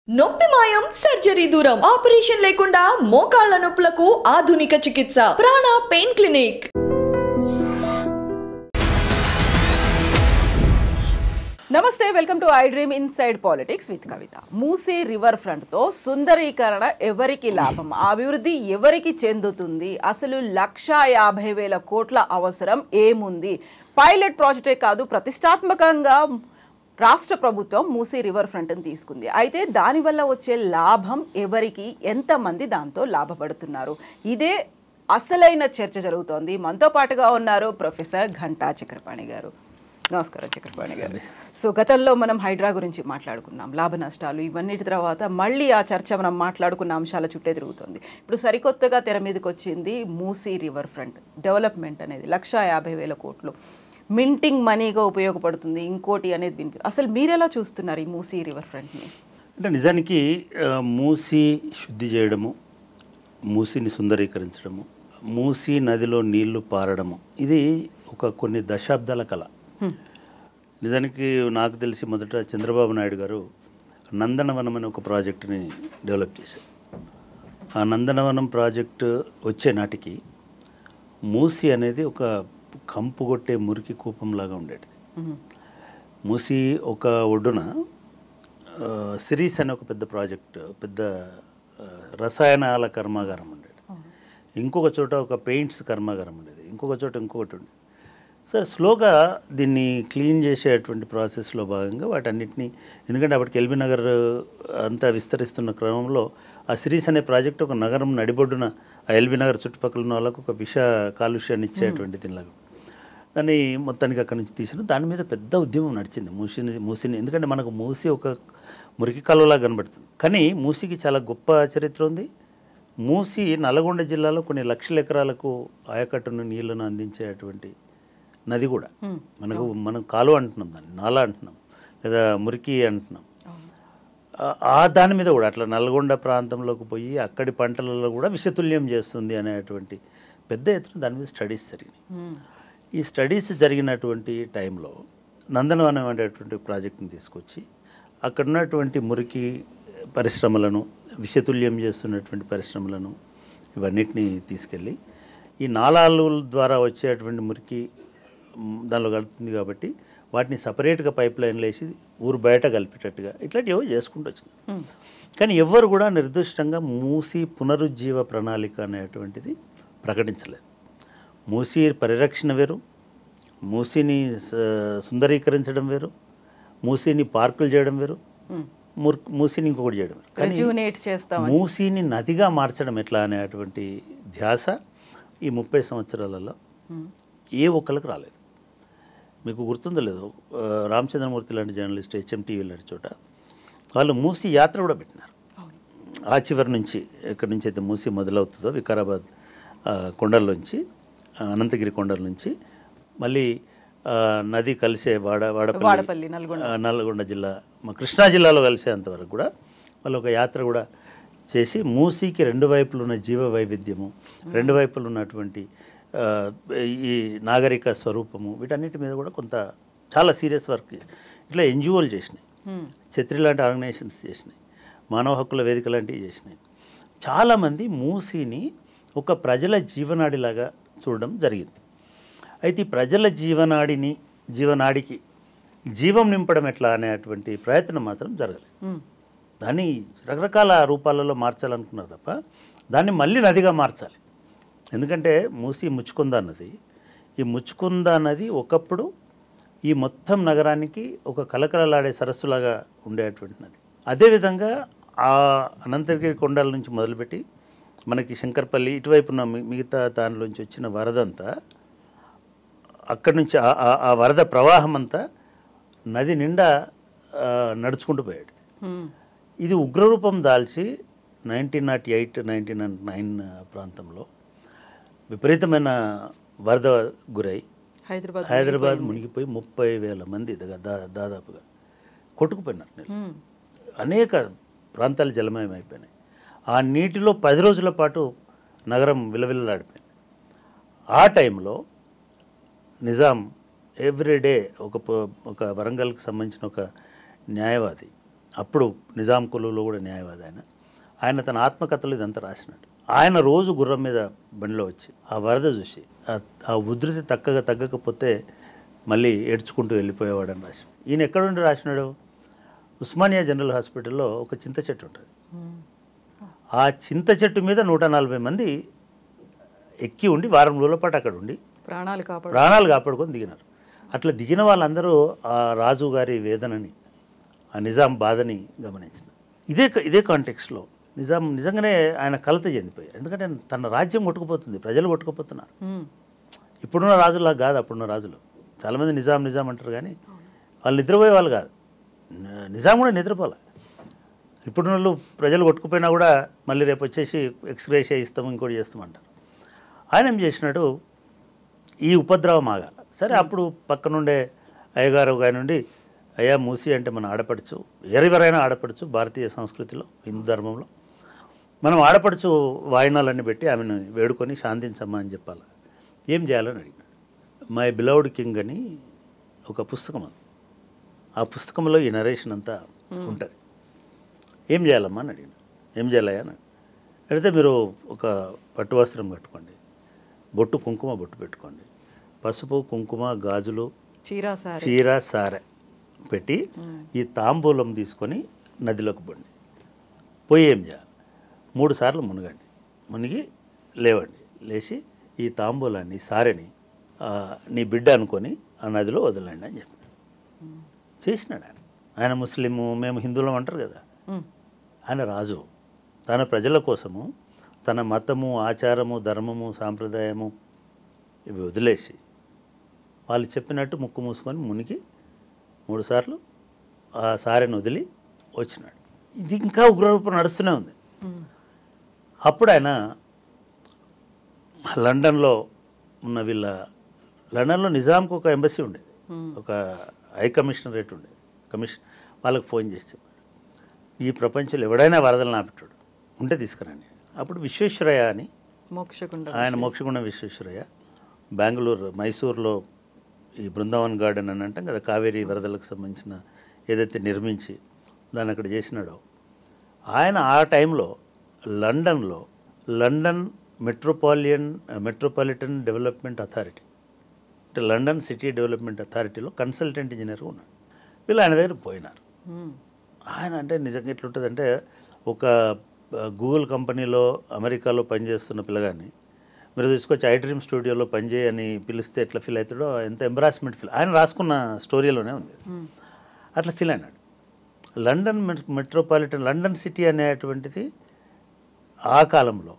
నొప్పి మాయం సర్జరీ దూరం ఆపరేషన్ లేకుండా మోకాళ్ల నొప్పులకు ఆధునిక చికిత్స ప్రాణ పెయిన్ క్లినిక్. నమస్తే, welcome to I dream inside politics with Kavitha. Musi river front తో సుందరీకరణ ఎవరికి లాభం, అభివృద్ధి ఎవరికి చెందుతుంది, అసలు 1,50,000 కోట్ల అవసరం ఏముంది? పైలట్ ప్రాజెక్టే కాదు, ప్రతిష్టాత్మకంగా రాష్ట్ర ప్రభుత్వం మూసీ రివర్ ఫ్రంట్ని తీసుకుంది. అయితే దానివల్ల వచ్చే లాభం ఎవరికి, ఎంతమంది దాంతో లాభపడుతున్నారు, ఇదే అసలైన చర్చ జరుగుతోంది. మనతో పాటుగా ఉన్నారు ప్రొఫెసర్ ఘంటా చక్రపాణి గారు. నమస్కారం చక్రపాణి గారు. సో గతంలో మనం హైడ్రా గురించి మాట్లాడుకున్నాం, లాభ నష్టాలు ఇవన్నిటి తర్వాత మళ్ళీ ఆ చర్చ మనం మాట్లాడుకున్న అంశాల చుట్టే తిరుగుతుంది. ఇప్పుడు సరికొత్తగా తెర మీదకి వచ్చింది మూసీ రివర్ ఫ్రంట్ డెవలప్మెంట్ అనేది. 1,50,000 కోట్లు మింటింగ్ మనీగా ఉపయోగపడుతుంది, ఇంకోటి అనేది అసలు మీరెలా చూస్తున్నారు ఈ మూసీ రివర్ ఫ్రంట్ని? అంటే నిజానికి మూసీ శుద్ధి చేయడము, మూసీని సుందరీకరించడము, మూసీ నదిలో నీళ్లు పారడము, ఇది ఒక కొన్ని దశాబ్దాల కళ. నిజానికి నాకు తెలిసి మొదట చంద్రబాబు నాయుడు గారు నందనవనం అనే ఒక ప్రాజెక్టుని డెవలప్ చేశారు. ఆ నందనవనం ప్రాజెక్టు వచ్చే నాటికి మూసీ అనేది ఒక కంపు కొట్టే మురికి కూపంలాగా ఉండేది. మూసీ ఒక ఒడ్డున సిరీస్ అనే ఒక పెద్ద ప్రాజెక్ట్, పెద్ద రసాయనాల కర్మాగారం ఉండేది. ఇంకొక చోట ఒక పెయింట్స్ కర్మాగారం ఉండేది, ఇంకొక చోట ఇంకొకటి ఉండేది. సరే, స్లోగా దీన్ని క్లీన్ చేసేటువంటి ప్రాసెస్లో భాగంగా వాటన్నిటినీ, ఎందుకంటే అప్పటికి ఎల్బీ నగర్ అంతా విస్తరిస్తున్న క్రమంలో ఆ సిరీస్ అనే ప్రాజెక్ట్ ఒక నగరం నడిబొడ్డున ఆ ఎల్బీ నగర్ చుట్టుపక్కల ఉన్న వాళ్ళకు ఒక విష కాలుష్యాన్ని ఇచ్చేటువంటి దీనిలాగా దాన్ని మొత్తానికి అక్కడి నుంచి తీసిన దాని మీద పెద్ద ఉద్యమం నడిచింది. మూసీని ఎందుకంటే మనకు మూసీ ఒక మురికి కాలువలా కనబడుతుంది, కానీ మూసీకి చాలా గొప్ప చరిత్ర ఉంది. మూసీ నల్గొండ జిల్లాలో కొన్ని లక్షల ఎకరాలకు ఆయకట్టును నీళ్లను అందించేటువంటి నది కూడా. మనం కాలువ అంటున్నాం, దాన్ని నాలా అంటున్నాం, లేదా మురికి అంటున్నాం. ఆ దాని మీద కూడా అట్లా నల్గొండ ప్రాంతంలోకి పోయి అక్కడి పంటలలో కూడా విషతుల్యం చేస్తుంది అనేటువంటి పెద్ద ఎత్తున దాని మీద స్టడీస్ జరిగినాయి. ఈ స్టడీస్ జరిగినటువంటి టైంలో నందనవనం అనేటువంటి ప్రాజెక్టుని తీసుకొచ్చి అక్కడ ఉన్నటువంటి మురికి పరిశ్రమలను, విషతుల్యం చేస్తున్నటువంటి పరిశ్రమలను, ఇవన్నిటిని తీసుకెళ్ళి ఈ నాలాల ద్వారా వచ్చేటువంటి మురికి దానిలో కలుపుతుంది కాబట్టి వాటిని సపరేట్గా పైప్ లైన్లు వేసి ఊరు బయట కలిపేటట్టుగా ఇట్లాంటివో చేసుకుంటూ వచ్చింది. కానీ ఎవ్వరు కూడా నిర్దిష్టంగా మూసీ పునరుజ్జీవ ప్రణాళిక అనేటువంటిది ప్రకటించలేదు. మూసీ పరిరక్షణ వేరు, మూసీని సుందరీకరించడం వేరు, మూసీని పార్కులు చేయడం వేరు, మూసీని ఇంకొకటి చేయడం వేరు. కానీ మూసీని నదిగా మార్చడం ఎట్లా అనేటువంటి ధ్యాస ఈ 30 సంవత్సరాలలో ఏ ఒక్కరికి రాలేదు. మీకు గుర్తుందో లేదో, రామచంద్రమూర్తి లాంటి జర్నలిస్ట్ HMTV లాంటి చోట వాళ్ళు మూసీ యాత్ర కూడా పెట్టినారు. ఆ చివరి నుంచి ఎక్కడి నుంచి అయితే మూసీ మొదలవుతుందో వికారాబాద్ కొండల్లోంచి, అనంతగిరి కొండల నుంచి మళ్ళీ నది కలిసే వాడపల్లి నల్గొండ జిల్లా, మా కృష్ణా జిల్లాలో కలిసేంతవరకు కూడా వాళ్ళు ఒక యాత్ర కూడా చేసి మూసీకి రెండు వైపులు ఉన్న జీవ వైవిధ్యము, రెండు వైపులు ఉన్నటువంటి ఈ నాగరిక స్వరూపము, వీటన్నిటి మీద కూడా కొంత చాలా సీరియస్ వర్క్ ఇట్లా NGOలు చేసినాయి, ఛత్రి లాంటి ఆర్గనైజేషన్స్ చేసినాయి, మానవ హక్కుల వేదిక లాంటివి చేసినాయి. చాలామంది మూసీని ఒక ప్రజల జీవనాడిలాగా చూడడం జరిగింది. అయితే ఈ ప్రజల జీవనాడికి జీవం నింపడం ఎట్లా అనేటువంటి ప్రయత్నం మాత్రం జరగలేదు. దాన్ని రకరకాల రూపాలలో మార్చాలనుకున్నారు తప్ప దాన్ని మళ్ళీ నదిగా మార్చాలి. ఎందుకంటే మూసీ ముచ్చుకుంద నది, ఈ ముచ్చుకుంద నది ఒకప్పుడు ఈ మొత్తం నగరానికి ఒక కలకలలాడే సరస్సులాగా ఉండేటువంటి నది. అదేవిధంగా ఆ అనంతగిరి కొండల నుంచి మొదలుపెట్టి మనకి శంకర్పల్లి ఇటువైపు ఉన్న మిగతా దానిలోంచి వచ్చిన వరదంతా, అక్కడి నుంచి ఆ వరద ప్రవాహం అంతా నది నిండా నడుచుకుంటూ పోయాడు. ఇది ఉగ్రరూపం దాల్చి 1908, 1909 ప్రాంతంలో విపరీతమైన వరద గురై హైదరాబాద్ మునిగిపోయి 30,000 మంది దాదాపుగా కొట్టుకుపోయినారు. అనేక ప్రాంతాలు జలమయం అయిపోయినాయి. ఆ నీటిలో 10 రోజుల పాటు నగరం విలవిల్లాడిపోయింది. ఆ టైంలో నిజాం ఎవ్రీడే ఒక వరంగల్కి సంబంధించిన ఒక న్యాయవాది అప్పుడు నిజాం కొలువులో కూడా న్యాయవాది ఆయన తన ఆత్మకథలో ఇదంతా రాసినాడు. ఆయన రోజు గుర్రం మీద బండిలో వచ్చి ఆ వరద చూసి ఆ ఉధృతి తగ్గకపోతే మళ్ళీ ఏడ్చుకుంటూ వెళ్ళిపోయేవాడని రాసి. ఈయన ఎక్కడుండి రాసినాడు? ఉస్మానియా జనరల్ హాస్పిటల్లో ఒక చింత చెట్టు ఉంటుంది. ఆ చింత చెట్టు మీద 140 మంది ఎక్కి ఉండి వారం రోజుల పాటు అక్కడ ఉండి ప్రాణాలు కాపాడుకొని దిగినారు. అట్లా దిగిన వాళ్ళందరూ ఆ రాజు గారి వేదనని, ఆ నిజాం బాధని గమనించిన. ఇదే కాంటెక్స్లో నిజాం నిజంగానే ఆయన కలత చెందిపోయారు. ఎందుకంటే తన రాజ్యం కొట్టుకుపోతుంది, ప్రజలు కొట్టుకుపోతున్నారు. ఇప్పుడున్న రాజులా కాదు అప్పుడున్న రాజులు. చాలామంది నిజాం అంటారు, కానీ వాళ్ళు నిద్రపోయే వాళ్ళు కాదు. నిజాం కూడా నిద్రపోలే. ఇప్పుడున్న వాళ్ళు ప్రజలు కొట్టుకుపోయినా కూడా మళ్ళీ రేపు వచ్చేసి ఎక్స్గ్రేషియా ఇస్తాము, ఇంకోటి చేస్తామంటారు. ఆయన ఏం చేసినాడు, ఈ ఉపద్రవం ఆగాల. సరే, అప్పుడు పక్కనుండే అయ్యగారు ఆయన నుండి, అయ్యా మూసి అంటే మన ఆడపడుచు, ఎవరైనా ఆడపడుచు భారతీయ సంస్కృతిలో, హిందూ ధర్మంలో మనం ఆడపడుచు వాయినాలన్నీ పెట్టి ఆమెను వేడుకొని శాంతించమ్మా అని చెప్పాలి. ఏం చేయాలని అడిగినాడు. మై బిలౌడ్ కింగ్ అని ఒక పుస్తకం అది. ఆ పుస్తకంలో ఈ నరేషన్ అంతా ఉంటుంది. ఏం చేయాలమ్మా అని అడిగినాడు. ఏం చేయాలయ్యా అని అడిగితే, మీరు ఒక పట్టు వస్త్రం కట్టుకోండి, కుంకుమ బొట్టు పెట్టుకోండి, పసుపు కుంకుమ గాజులు చీర సారె పెట్టి ఈ తాంబూలం తీసుకొని నదిలోకి పోండి. పోయి ఏం చేయాలి, 3 సార్లు మునగండి, మునిగి లేవండి, లేచి ఈ తాంబూలాన్ని సారెని నీ బిడ్డ అనుకొని ఆ నదిలో వదలండి అని చెప్పినాడు. చేసినాడు ఆయన ముస్లిము, మేము హిందువులం అంటారు కదా. ఆయన రాజు తన ప్రజల కోసము తన మతము, ఆచారము, ధర్మము, సాంప్రదాయము ఇవి వదిలేసి వాళ్ళు చెప్పినట్టు ముక్కు మూసుకొని మునిగి 3 సార్లు ఆ సారెను వదిలి వచ్చినాడు. ఇది ఇంకా ఉగ్రరూపం నడుస్తూనే ఉంది. అప్పుడు ఆయన లండన్లో లండన్లో నిజాంకు ఒక ఎంబసీ ఉండేది, ఒక హై కమిషనరేట్ ఉండేది. వాళ్ళకి ఫోన్ చేసి చెప్పాడు, ఈ ప్రపంచంలో ఎవడైనా వరదలు ఆపెట్టాడు ఉంటే తీసుకురండి. అప్పుడు విశ్వేశ్వరయ్య అని ఆయన మోక్షగుండం విశ్వేశ్వరయ్య మైసూర్లో ఈ బృందావన్ గార్డెన్ అని అంటాం కదా, కావేరీ వరదలకు సంబంధించిన ఏదైతే నిర్మించి దాన్ని అక్కడ చేసినాడో ఆయన ఆ టైంలో లండన్లో లండన్ మెట్రోపాలిటన్ డెవలప్మెంట్ అథారిటీ అంటే లండన్ సిటీ డెవలప్మెంట్ అథారిటీలో కన్సల్టెంట్ ఇంజనీర్గా ఉన్నాడు. వీళ్ళు ఆయన దగ్గర పోయినారు. ఆయన అంటే నిజంగా ఎట్లుంటుందంటే, ఒక గూగుల్ కంపెనీలో అమెరికాలో పనిచేస్తున్న పిల్లగాన్ని మీరు తీసుకొచ్చి ఐడ్రీమ్ స్టూడియోలో పనిచేయని పిలిస్తే ఎట్లా ఫీల్ అవుతాడో, ఎంత ఎంబరాస్మెంట్ ఫీల్, ఆయన రాసుకున్న స్టోరీలోనే ఉంది. అట్లా ఫీల్ అయినాడు. లండన్ లండన్ సిటీ అనేటువంటిది ఆ కాలంలో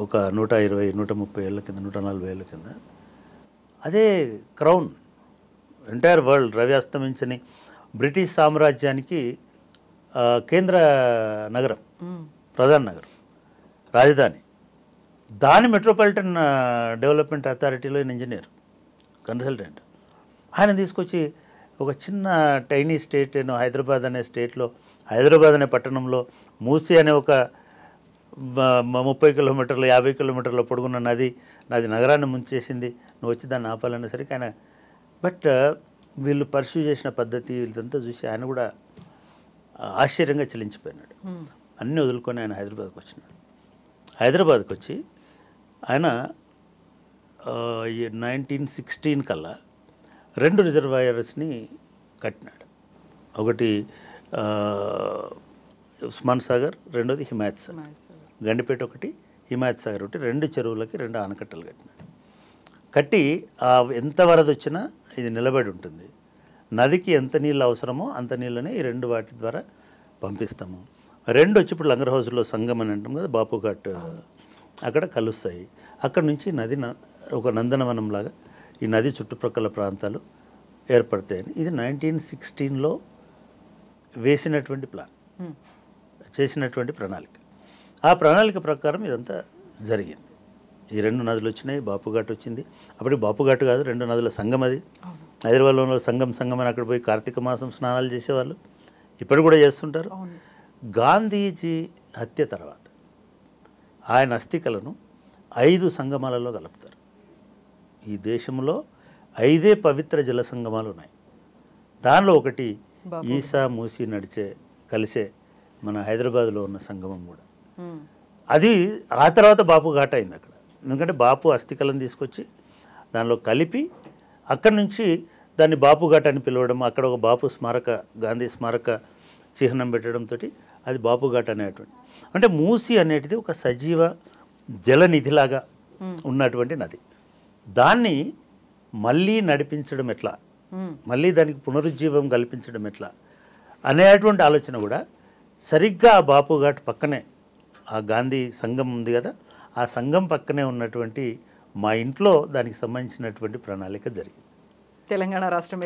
ఒక 120-130 ఏళ్ళ కింద, 140 ఏళ్ళ కింద అదే క్రౌన్, ఎంటైర్ వరల్డ్ రవి అస్తమించని బ్రిటిష్ సామ్రాజ్యానికి కేంద్ర నగరం, ప్రధాన నగరం, రాజధాని. దాని మెట్రోపాలిటన్ డెవలప్మెంట్ అథారిటీలో ఇంజనీర్ కన్సల్టెంట్. ఆయన తీసుకొచ్చి ఒక చిన్న టైనీ స్టేట్ హైదరాబాద్ అనే స్టేట్లో, హైదరాబాద్ అనే పట్టణంలో మూసీ అనే ఒక 30 కిలోమీటర్లు 50 కిలోమీటర్ల పొడుగున్న నది నగరాన్ని ముంచేసింది, నువ్వు వచ్చి దాన్ని ఆపాలనేసరికి ఆయన, బట్ వీళ్ళు పర్స్యూ చేసిన పద్ధతి వీళ్ళంతా చూసి ఆయన కూడా ఆశ్చర్యంగా చెల్లించిపోయినాడు. అన్నీ వదులుకొని ఆయన హైదరాబాద్కి వచ్చినాడు. హైదరాబాద్కి వచ్చి ఆయన 1916 కల్లా 2 రిజర్వాయర్స్ని కట్టినాడు. ఒకటి ఉస్మాన్ సాగర్, రెండోది హిమాయత్ సాగర్. గండిపేట ఒకటి, హిమాయత్ సాగర్ ఒకటి, 2 చెరువులకి 2 ఆనకట్టలు కట్టినాడు. కట్టి ఎంత వరద వచ్చినా ఇది నిలబడి ఉంటుంది. నదికి ఎంత నీళ్ళు అవసరమో అంత నీళ్ళని ఈ 2 వాటి ద్వారా పంపిస్తాము. 2 వచ్చి ఇప్పుడు లంగర్ హౌస్లో సంగం అని అంటాం కదా, బాపుఘాట్, అక్కడ కలుస్తాయి. అక్కడ నుంచి నది ఒక నందనవనంలాగా ఈ నది చుట్టుప్రక్కల ప్రాంతాలు ఏర్పడతాయని, ఇది 1916లో వేసినటువంటి ప్లాన్, చేసినటువంటి ప్రణాళిక. ఆ ప్రణాళిక ప్రకారం ఇదంతా జరిగింది. ఈ 2 నదులు వచ్చినాయి, బాపుఘాట్ వచ్చింది. అప్పటికి బాపుఘాట్ కాదు, 2 నదుల సంగం అది. హైదరాబాద్లో సంగం అని అక్కడ పోయి కార్తీక మాసం స్నానాలు చేసేవాళ్ళు, ఇప్పటికి కూడా చేస్తుంటారు. గాంధీజీ హత్య తర్వాత ఆయన అస్థికలను 5 సంగమాలలో కలుపుతారు. ఈ దేశంలో 5 పవిత్ర జల సంగమాలు ఉన్నాయి. దానిలో ఒకటి ఈసా మూసి నడిచే కలిసే మన హైదరాబాద్లో ఉన్న సంగమం కూడా. అది ఆ తర్వాత బాపు ఘాట్ అయింది అక్కడ. ఎందుకంటే బాపు అస్థికలను తీసుకొచ్చి దానిలో కలిపి అక్కడి నుంచి దాన్ని బాపు ఘాట్ అని పిలవడం, అక్కడ ఒక బాపు స్మారక, గాంధీ స్మారక చిహ్నం పెట్టడంతో అది బాపు ఘాట్ అనేటువంటి. అంటే మూసి అనేటిది ఒక సజీవ జలనిధిలాగా ఉన్నటువంటి నది. దాన్ని మళ్ళీ నడిపించడం ఎట్లా, మళ్ళీ దానికి పునరుజ్జీవం కల్పించడం ఎట్లా అనేటువంటి ఆలోచన కూడా సరిగ్గా ఆ బాపు ఘాట్ పక్కనే ఆ గాంధీ సంఘం ఉంది కదా, ఆ సంఘం పక్కనే ఉన్నటువంటి మా ఇంట్లో దానికి సంబంధించినటువంటి ప్రణాళిక జరిగింది. తెలంగాణ రాష్ట్రం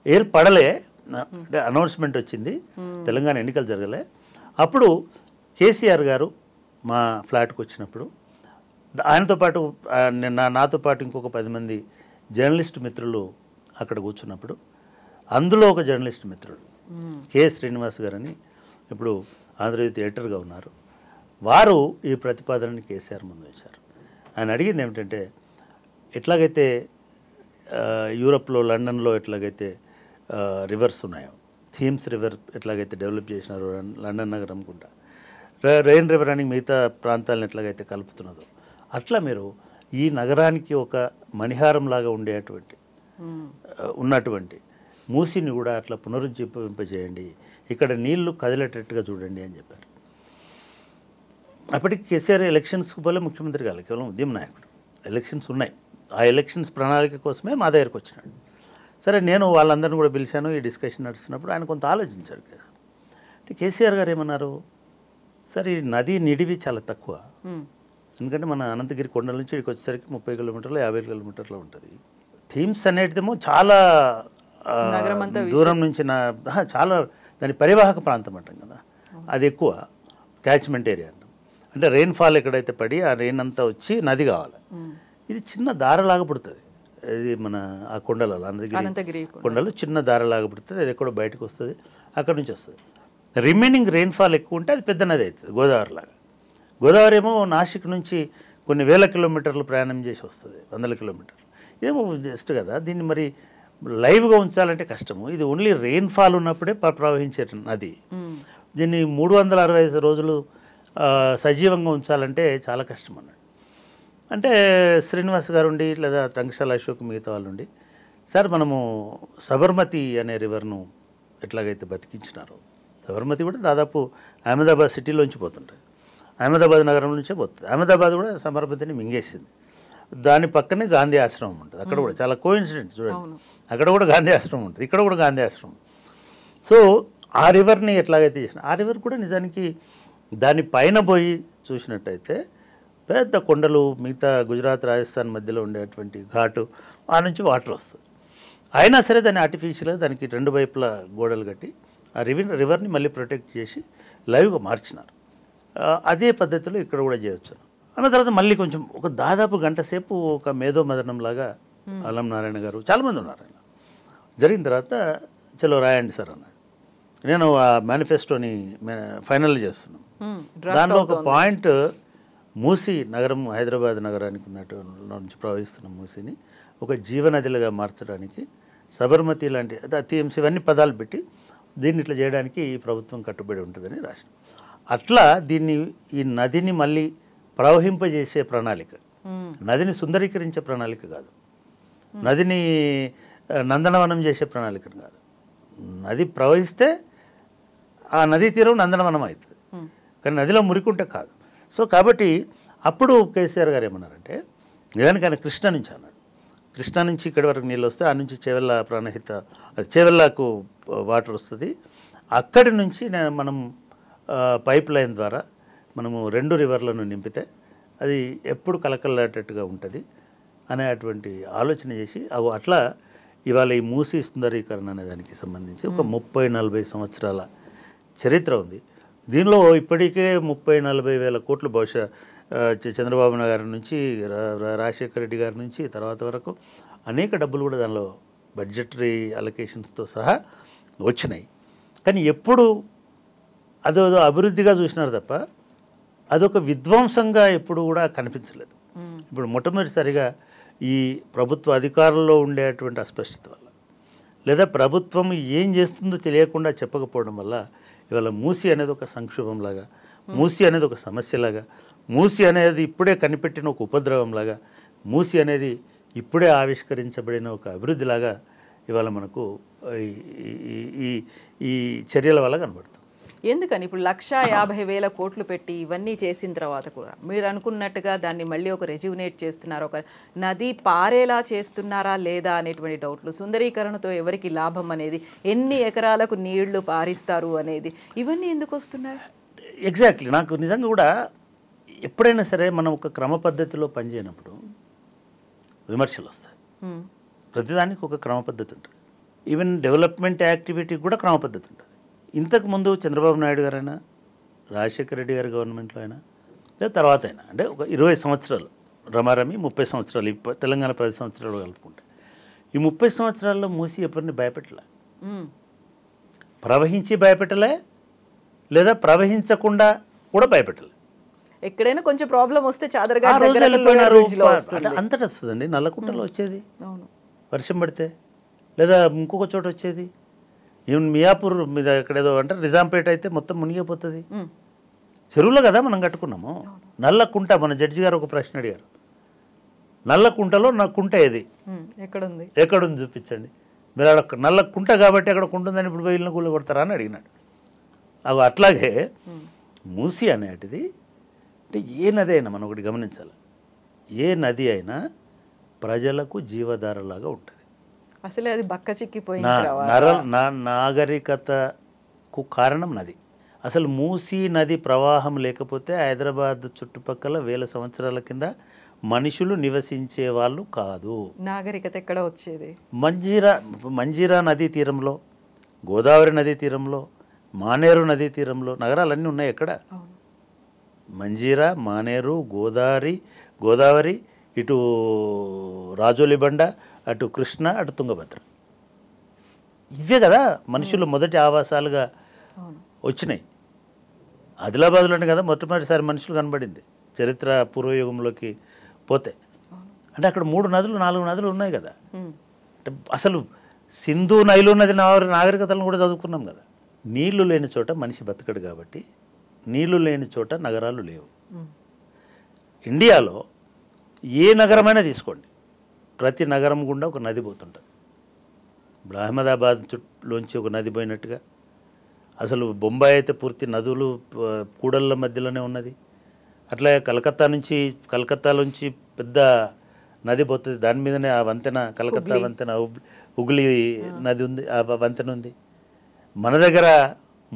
ఏర్పడలే, అంటే అనౌన్స్మెంట్ వచ్చింది, తెలంగాణ ఎన్నికలు జరగలే. అప్పుడు కేసీఆర్ గారు మా ఫ్లాట్కి వచ్చినప్పుడు ఆయనతో పాటు నాతో పాటు ఇంకొక 10 మంది జర్నలిస్ట్ మిత్రులు అక్కడ కూర్చున్నప్పుడు, అందులో ఒక జర్నలిస్ట్ మిత్రుడు కె శ్రీనివాస్ గారని ఇప్పుడు ఆంధ్రజ్యోతి ఎడిటర్గా ఉన్నారు. వారు ఈ ప్రతిపాదనని కేసీఆర్ ముందు వచ్చారు. ఆయన అడిగింది ఏమిటంటే, ఎట్లాగైతే యూరప్లో లండన్లో ఎట్లాగైతే రివర్స్ ఉన్నాయో, థీమ్స్ రివర్ ఎట్లాగైతే డెవలప్ చేసినారో లండన్ నగరం అనుకుంటా, రెయిన్ రివర్ అని మిగతా ప్రాంతాలను ఎట్లాగైతే కలుపుతున్నదో, అట్లా మీరు ఈ నగరానికి ఒక మణిహారంలాగా ఉండేటువంటి ఉన్నటువంటి మూసిని కూడా అట్లా పునరుజ్జీవింపజేయండి, ఇక్కడ నీళ్లు కదిలేటట్టుగా చూడండి అని చెప్పారు. అప్పటికి కేసీఆర్ ఎలక్షన్స్కి పోలే ముఖ్యమంత్రి కాదు, కేవలం ఉద్యమ నాయకుడు. ఎలక్షన్స్ ఉన్నాయి, ఆ ఎలక్షన్స్ ప్రణాళిక కోసమే మా దగ్గరకు వచ్చినాడు. సరే, నేను వాళ్ళందరినీ కూడా పిలిచాను. ఈ డిస్కషన్ నడుస్తున్నప్పుడు ఆయన కొంత ఆలోచించారు కదా. అంటే కేసీఆర్ గారు ఏమన్నారు, సరే ఈ నది నిడివి చాలా తక్కువ, ఎందుకంటే మన అనంతగిరి కొండల నుంచి ఇక్కడికి వచ్చేసరికి 30 కిలోమీటర్లు 50 కిలోమీటర్లు ఉంటుంది. థీమ్స్ అనేటిదేమో చాలా దూరం నుంచి చాలా దాని పరివాహక ప్రాంతం అంటాం కదా, అది ఎక్కువ క్యాచ్మెంట్ ఏరియా అంటాం. అంటే రెయిన్ఫాల్ ఎక్కడైతే పడి ఆ రెయిన్ అంతా వచ్చి నది కావాలి. ఇది చిన్న దారలాగా పుడుతుంది, ఇది మన ఆ కొండలలో అనంతగిరి కొండలు చిన్న దారలాగా పుడుతుంది, అది ఎక్కడో బయటకు వస్తుంది, అక్కడ నుంచి వస్తుంది. రిమైనింగ్ రెయిన్ఫాల్ ఎక్కువ ఉంటే అది పెద్ద నది అవుతుంది, గోదావరిలాగా. గోదావరి ఏమో నాసిక్ నుంచి కొన్ని వేల కిలోమీటర్లు ప్రయాణం చేసి వస్తుంది, 100 కిలోమీటర్లు. ఇదేమో జస్ట్ కదా, దీన్ని మరి లైవ్గా ఉంచాలంటే కష్టము. ఇది ఓన్లీ రెయిన్ఫాల్ ఉన్నప్పుడే ప్రవహించే నది. దీన్ని 365 రోజులు సజీవంగా ఉంచాలంటే చాలా కష్టం అన్నాడు. అంటే శ్రీనివాస్ గారు ఉండి లేదా టంకశాల అశోక్ మిగతా వాళ్ళు ఉండి, సార్ మనము సబర్మతి అనే రివర్ను ఎట్లాగైతే బతికించినారో, సబర్మతి కూడా దాదాపు అహ్మదాబాద్ సిటీలోంచి పోతుంటుంది, అహ్మదాబాద్ నగరం నుంచే పోతుంది. అహ్మదాబాద్ కూడా సబర్మతిని మింగేసింది. దాని పక్కనే గాంధీ ఆశ్రమం ఉంటుంది, అక్కడ కూడా చాలా కోఇన్సిడెంట్ చూడండి, అక్కడ కూడా గాంధీ ఆశ్రమం ఉంటుంది, ఇక్కడ కూడా గాంధీ ఆశ్రమం. సో ఆ రివర్ని ఎట్లాగైతే చేసిన, ఆ రివర్ కూడా నిజానికి దాని పైన పోయి చూసినట్టయితే పెద్ద కొండలు, మిగతా గుజరాత్ రాజస్థాన్ మధ్యలో ఉండేటువంటి ఘాటు, ఆ నుంచి వాటర్ వస్తుంది. అయినా సరే దాన్ని ఆర్టిఫిషియల్గా దానికి 2 వైపులా గోడలు కట్టి ఆ రివర్ని మళ్ళీ ప్రొటెక్ట్ చేసి లైవ్గా మార్చినారు. అదే పద్ధతిలో ఇక్కడ కూడా చేయొచ్చు. అన్న తర్వాత మళ్ళీ కొంచెం ఒక దాదాపు గంట సేపు ఒక మేధో మదనంలాగా అల్లం నారాయణ గారు చాలామంది ఉన్నారు. ఆయన జరిగిన తర్వాత చలో రాయండి సార్ అన్నాడు. నేను ఆ మేనిఫెస్టోని ఫైనల్ చేస్తున్నాను. దాంట్లో ఒక పాయింట్, మూసి నగరం, హైదరాబాద్ నగరానికి ఉన్నట్టు నుంచి ప్రవహిస్తున్న మూసిని ఒక జీవనదిలుగా మార్చడానికి సబర్మతి లాంటి థీమ్స్ ఇవన్నీ పదాలు పెట్టి దీన్ని ఇట్లా చేయడానికి ఈ ప్రభుత్వం కట్టుబడి ఉంటుందని రాసిన. అట్లా దీన్ని, ఈ నదిని మళ్ళీ ప్రవహింపజేసే ప్రణాళిక, నదిని సుందరీకరించే ప్రణాళిక కాదు, నదిని నందనవనం చేసే ప్రణాళిక కాదు. నది ప్రవహిస్తే ఆ నదీ తీరం నందనవనం అవుతుంది, కానీ నదిలో మురికుంటే కాదు. సో కాబట్టి అప్పుడు కేసీఆర్ గారు ఏమన్నారంటే, నిజానికి ఆయన కృష్ణ నుంచి అన్నాడు, కృష్ణా నుంచి ఇక్కడి వరకు నీళ్ళు వస్తే ఆ నుంచి చేవెళ్ళ ప్రాణహిత, చేవెళ్ళకు వాటర్ వస్తుంది, అక్కడి నుంచి మనం పైప్ లైన్ ద్వారా మనము 2 రివర్లను నింపితే అది ఎప్పుడు కలకల్లాటట్టుగా ఉంటుంది అనేటువంటి ఆలోచన చేసి అట్లా ఇవాళ ఈ మూసీ సుందరీకరణ అనే దానికి సంబంధించి ఒక 30-40 సంవత్సరాల చరిత్ర ఉంది. దీనిలో ఇప్పటికే 30-40 వేల కోట్లు బహుశా చంద్రబాబు నాయుడు గారి నుంచి రాజశేఖర రెడ్డి గారి నుంచి తర్వాత వరకు అనేక డబ్బులు కూడా దానిలో బడ్జెటరీ అలొకేషన్స్తో సహా వచ్చినాయి. కానీ ఎప్పుడు అదో అభివృద్ధిగా చూసినారు తప్ప అదొక విధ్వంసంగా ఎప్పుడు కూడా కనిపించలేదు. ఇప్పుడు మొట్టమొదటిసారిగా ఈ ప్రభుత్వ అధికారంలో ఉండేటువంటి అస్పష్టత వల్ల, లేదా ప్రభుత్వం ఏం చేస్తుందో తెలియకుండా చెప్పకపోవడం వల్ల ఇవాళ మూసి అనేది ఒక సంక్షోభంలాగా, మూసి అనేది ఒక సమస్యలాగా, మూసి అనేది ఇప్పుడే కనిపెట్టిన ఒక ఉపద్రవంలాగా, మూసి అనేది ఇప్పుడే ఆవిష్కరించబడిన ఒక అభివృద్ధిలాగా ఇవాళ మనకు ఈ చర్యల వల్ల కనబడుతుంది. ఎందుకని ఇప్పుడు 1,50,000 కోట్లు పెట్టి ఇవన్నీ చేసిన తర్వాత కూడా మీరు అనుకున్నట్టుగా దాన్ని మళ్ళీ ఒక రెజ్యూనేట్ చేస్తున్నారు, ఒక నది పారేలా చేస్తున్నారా లేదా అనేటువంటి డౌట్లు, సుందరీకరణతో ఎవరికి లాభం అనేది, ఎన్ని ఎకరాలకు నీళ్లు పారిస్తారు అనేది, ఇవన్నీ ఎందుకు వస్తున్నాయి? ఎగ్జాక్ట్లీ. నాకు నిజంగా కూడా ఎప్పుడైనా సరే మనం ఒక క్రమ పద్ధతిలో పనిచేయనప్పుడు విమర్శలు వస్తాయి. ప్రతిదానికి ఒక క్రమ పద్ధతి ఉంటుంది. ఈవెన్ డెవలప్మెంట్ యాక్టివిటీకి కూడా క్రమ పద్ధతి ఉంటుంది. ఇంతకుముందు చంద్రబాబు నాయుడు గారైనా, రాజశేఖర రెడ్డి గారి గవర్నమెంట్లో అయినా, లేదా తర్వాత అయినా, అంటే ఒక 20 సంవత్సరాలు రమారమి 30 సంవత్సరాలు, తెలంగాణ 10 సంవత్సరాలు కలుపుకుంటే ఈ 30 సంవత్సరాల్లో మూసి ఎవరిని భయపెట్టలే. ప్రవహించి భయపెట్టలే, లేదా ప్రవహించకుండా కూడా భయపెట్టలే. ఎక్కడైనా కొంచెం ప్రాబ్లం వస్తే అంతటా వస్తుందండి. నల్లకుంటలో వచ్చేది వర్షం పడితే, లేదా ఇంకొక చోట వచ్చేది. ఈవెన్ మియాపూర్ మీద ఎక్కడేదో అంటే నిజాంపేట అయితే మొత్తం మునిగిపోతుంది. చెరువులో కదా మనం కట్టుకున్నాము. నల్లకుంట, మన జడ్జి గారు ఒక ప్రశ్న అడిగారు, నల్లకుంటలో నా కుంట ఏది, ఎక్కడుంది చూపించండి. మీరు అక్కడ నల్లకుంట కాబట్టి అక్కడ కుంటుందని ఇప్పుడు ఇల్లు కూల కొడతారా అని అడిగినాడు. అవి అట్లాగే మూసి అనేటిది అంటే ఏ నది అయినా మనం ఒకటి గమనించాలి, ఏ నది అయినా ప్రజలకు జీవధారలాగా ఉంటుంది. అసలే అది బక్క చిక్కిపోయి నాగరికతకు కారణం నది. అసలు మూసీ నది ప్రవాహం లేకపోతే హైదరాబాద్ చుట్టుపక్కల వేల సంవత్సరాల కింద మనుషులు నివసించే వాళ్ళు కాదు. నాగరికత ఎక్కడ వచ్చేది? మంజీరా నదీ తీరంలో, గోదావరి నదీ తీరంలో, మానేరు నదీ తీరంలో నగరాలన్నీ ఉన్నాయి. ఎక్కడ? మంజీరా, మానేరు, గోదావరి, ఇటు రాజోలిబండ, అటు కృష్ణ, అటు తుంగభద్ర. ఇవే కదా మనుషులు మొదటి ఆవాసాలుగా వచ్చినాయి. ఆదిలాబాద్లోనే కదా మొట్టమొదటిసారి మనుషులు కనబడింది చరిత్ర పూర్వయుగంలోకి పోతే. అంటే అక్కడ 3 నదులు 4 నదులు ఉన్నాయి కదా. అంటే అసలు సింధు నైలు నది నాగరికతలను కూడా చదువుకున్నాం కదా. నీళ్లు లేని చోట మనిషి బతకడు కాబట్టి నీళ్లు లేని చోట నగరాలు లేవు. ఇండియాలో ఏ నగరమైనా తీసుకోండి, ప్రతి నగరం గుండా ఒక నది పోతుంటుంది. ఇప్పుడు అహ్మదాబాద్ లోంచి ఒక నది పోయినట్టుగా, అసలు బొంబాయి అయితే పూర్తి నదులు కూడళ్ళ మధ్యలోనే ఉన్నది. అట్లాగే కలకత్తాలోంచి పెద్ద నది పోతుంది, దాని మీదనే ఆ వంతెన, కలకత్తా వంతెన, హుగ్లీ నది ఉంది, ఆ వంతెన ఉంది. మన దగ్గర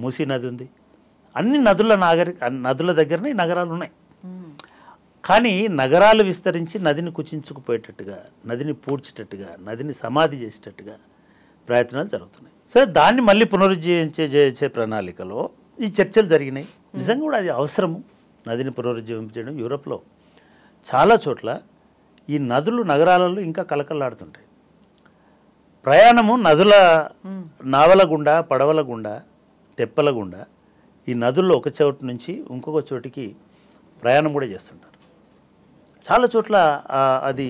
మూసీ నది ఉంది. అన్ని నదుల దగ్గరనే నగరాలు ఉన్నాయి. కానీ నగరాలు విస్తరించి నదిని కుచించుకుపోయేటట్టుగా, నదిని పూడ్చేటట్టుగా, నదిని సమాధి చేసేటట్టుగా ప్రయత్నాలు జరుగుతున్నాయి. సరే, దాన్ని మళ్ళీ పునరుజ్జీవించే ప్రణాళికలో ఈ చర్చలు జరిగినాయి. నిజంగా కూడా అది అవసరము, నదిని పునరుజ్జీవించడం. యూరోప్లో చాలా చోట్ల ఈ నదులు నగరాలలో ఇంకా కలకల్లాడుతుంటాయి. ప్రయాణము నదుల నావల గుండా, పడవల గుండా, తెప్పల గుండా ఈ నదుల్లో ఒక చోటు నుంచి ఇంకొక చోటికి ప్రయాణం కూడా చేస్తుంటారు. చాలా చోట్ల అది